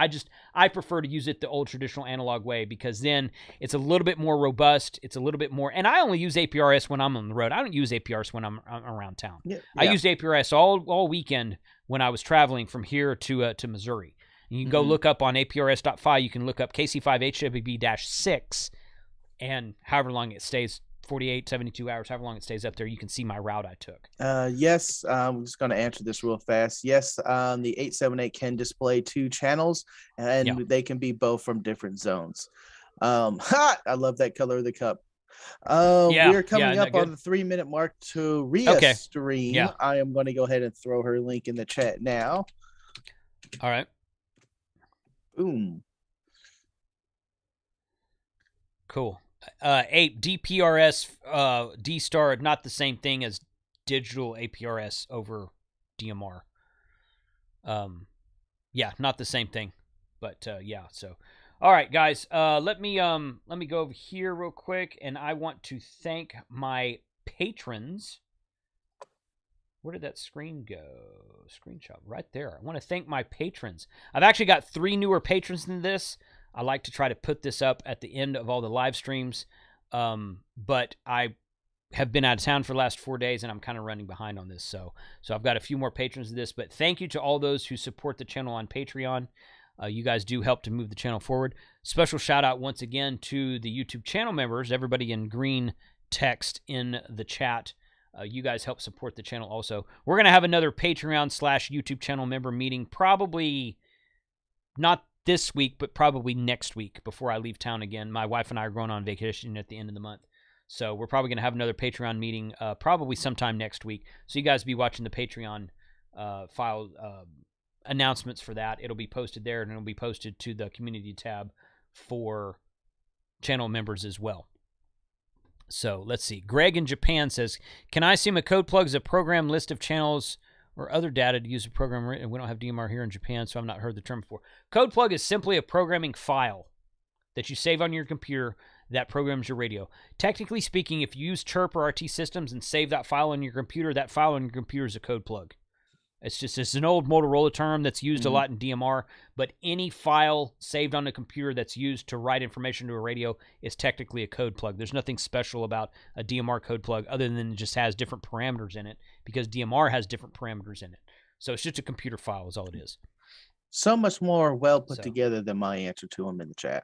I prefer to use it the old traditional analog way because then it's a little bit more robust. It's a little bit more, and I only use APRS when I'm on the road. I don't use APRS when I'm around town. I used APRS all weekend when I was traveling from here to Missouri. And you can go look up on APRS.fi. You can look up KC5HWB-6, and however long it stays, 48, 72 hours, however long it stays up there, you can see my route I took. Yes, I'm just going to answer this real fast. Yes, the 878 can display 2 channels, and they can be both from different zones. I love that color of the cup. We're coming up on the 3-minute mark to Rhea stream. I am going to go ahead and throw her link in the chat now. All right. Boom. Cool. DPRS, D-Star, not the same thing as digital APRS over DMR. Not the same thing, but so all right, guys, let me go over here real quick, and I want to thank my patrons. Where did that screen go? Screenshot right there. I want to thank my patrons. I've actually got 3 newer patrons than this. I like to try to put this up at the end of all the live streams, but I have been out of town for the last 4 days, and I'm kind of running behind on this. So I've got a few more patrons of this, but thank you to all those who support the channel on Patreon. You guys do help to move the channel forward. Special shout out once again to the YouTube channel members, everybody in green text in the chat. You guys help support the channel also. We're going to have another Patreon/YouTube channel member meeting, probably not this week, but probably next week before I leave town again. My wife and I are going on vacation at the end of the month. So we're probably going to have another Patreon meeting probably sometime next week. So you guys be watching the Patreon file announcements for that. It'll be posted there, and it'll be posted to the community tab for channel members as well. So let's see. Greg in Japan says, can I assume a code plug is a program list of channels or other data to use a program? And we don't have DMR here in Japan, so I've not heard the term before. Code plug is simply a programming file that you save on your computer that programs your radio. Technically speaking, if you use Chirp or RT systems and save that file on your computer, that file on your computer is a code plug. It's an old Motorola term that's used a lot in DMR, but any file saved on a computer that's used to write information to a radio is technically a code plug. There's nothing special about a DMR code plug other than it just has different parameters in it because DMR has different parameters in it. So it's just a computer file is all it is. So much more well put together than my answer to them in the chat.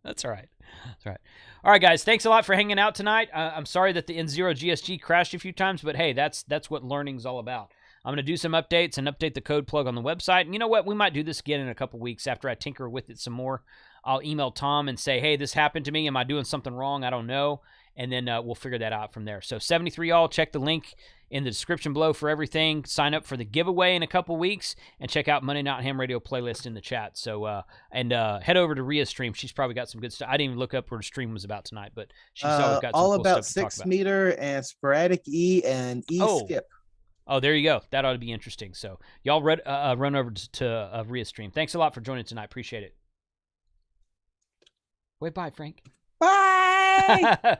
That's all right. That's all right. All right, guys. Thanks a lot for hanging out tonight. I'm sorry that the N0GSG crashed a few times, but hey, that's what learning's all about. I'm going to do some updates and update the code plug on the website. And you know what? We might do this again in a couple weeks after I tinker with it some more. I'll email Tom and say, hey, this happened to me. Am I doing something wrong? I don't know. And then we'll figure that out from there. So 73 y'all, check the link in the description below for everything. Sign up for the giveaway in a couple weeks, and check out Monday Night Ham Radio playlist in the chat. So head over to Rhea's stream. She's probably got some good stuff. I didn't even look up what her stream was about tonight, but she's always got some all cool about stuff to talk 6 about. meter and sporadic E and E skip. Oh, there you go. That ought to be interesting. So y'all run over to Rhea's stream. Thanks a lot for joining tonight. Appreciate it. Wait, bye, Frank. Bye.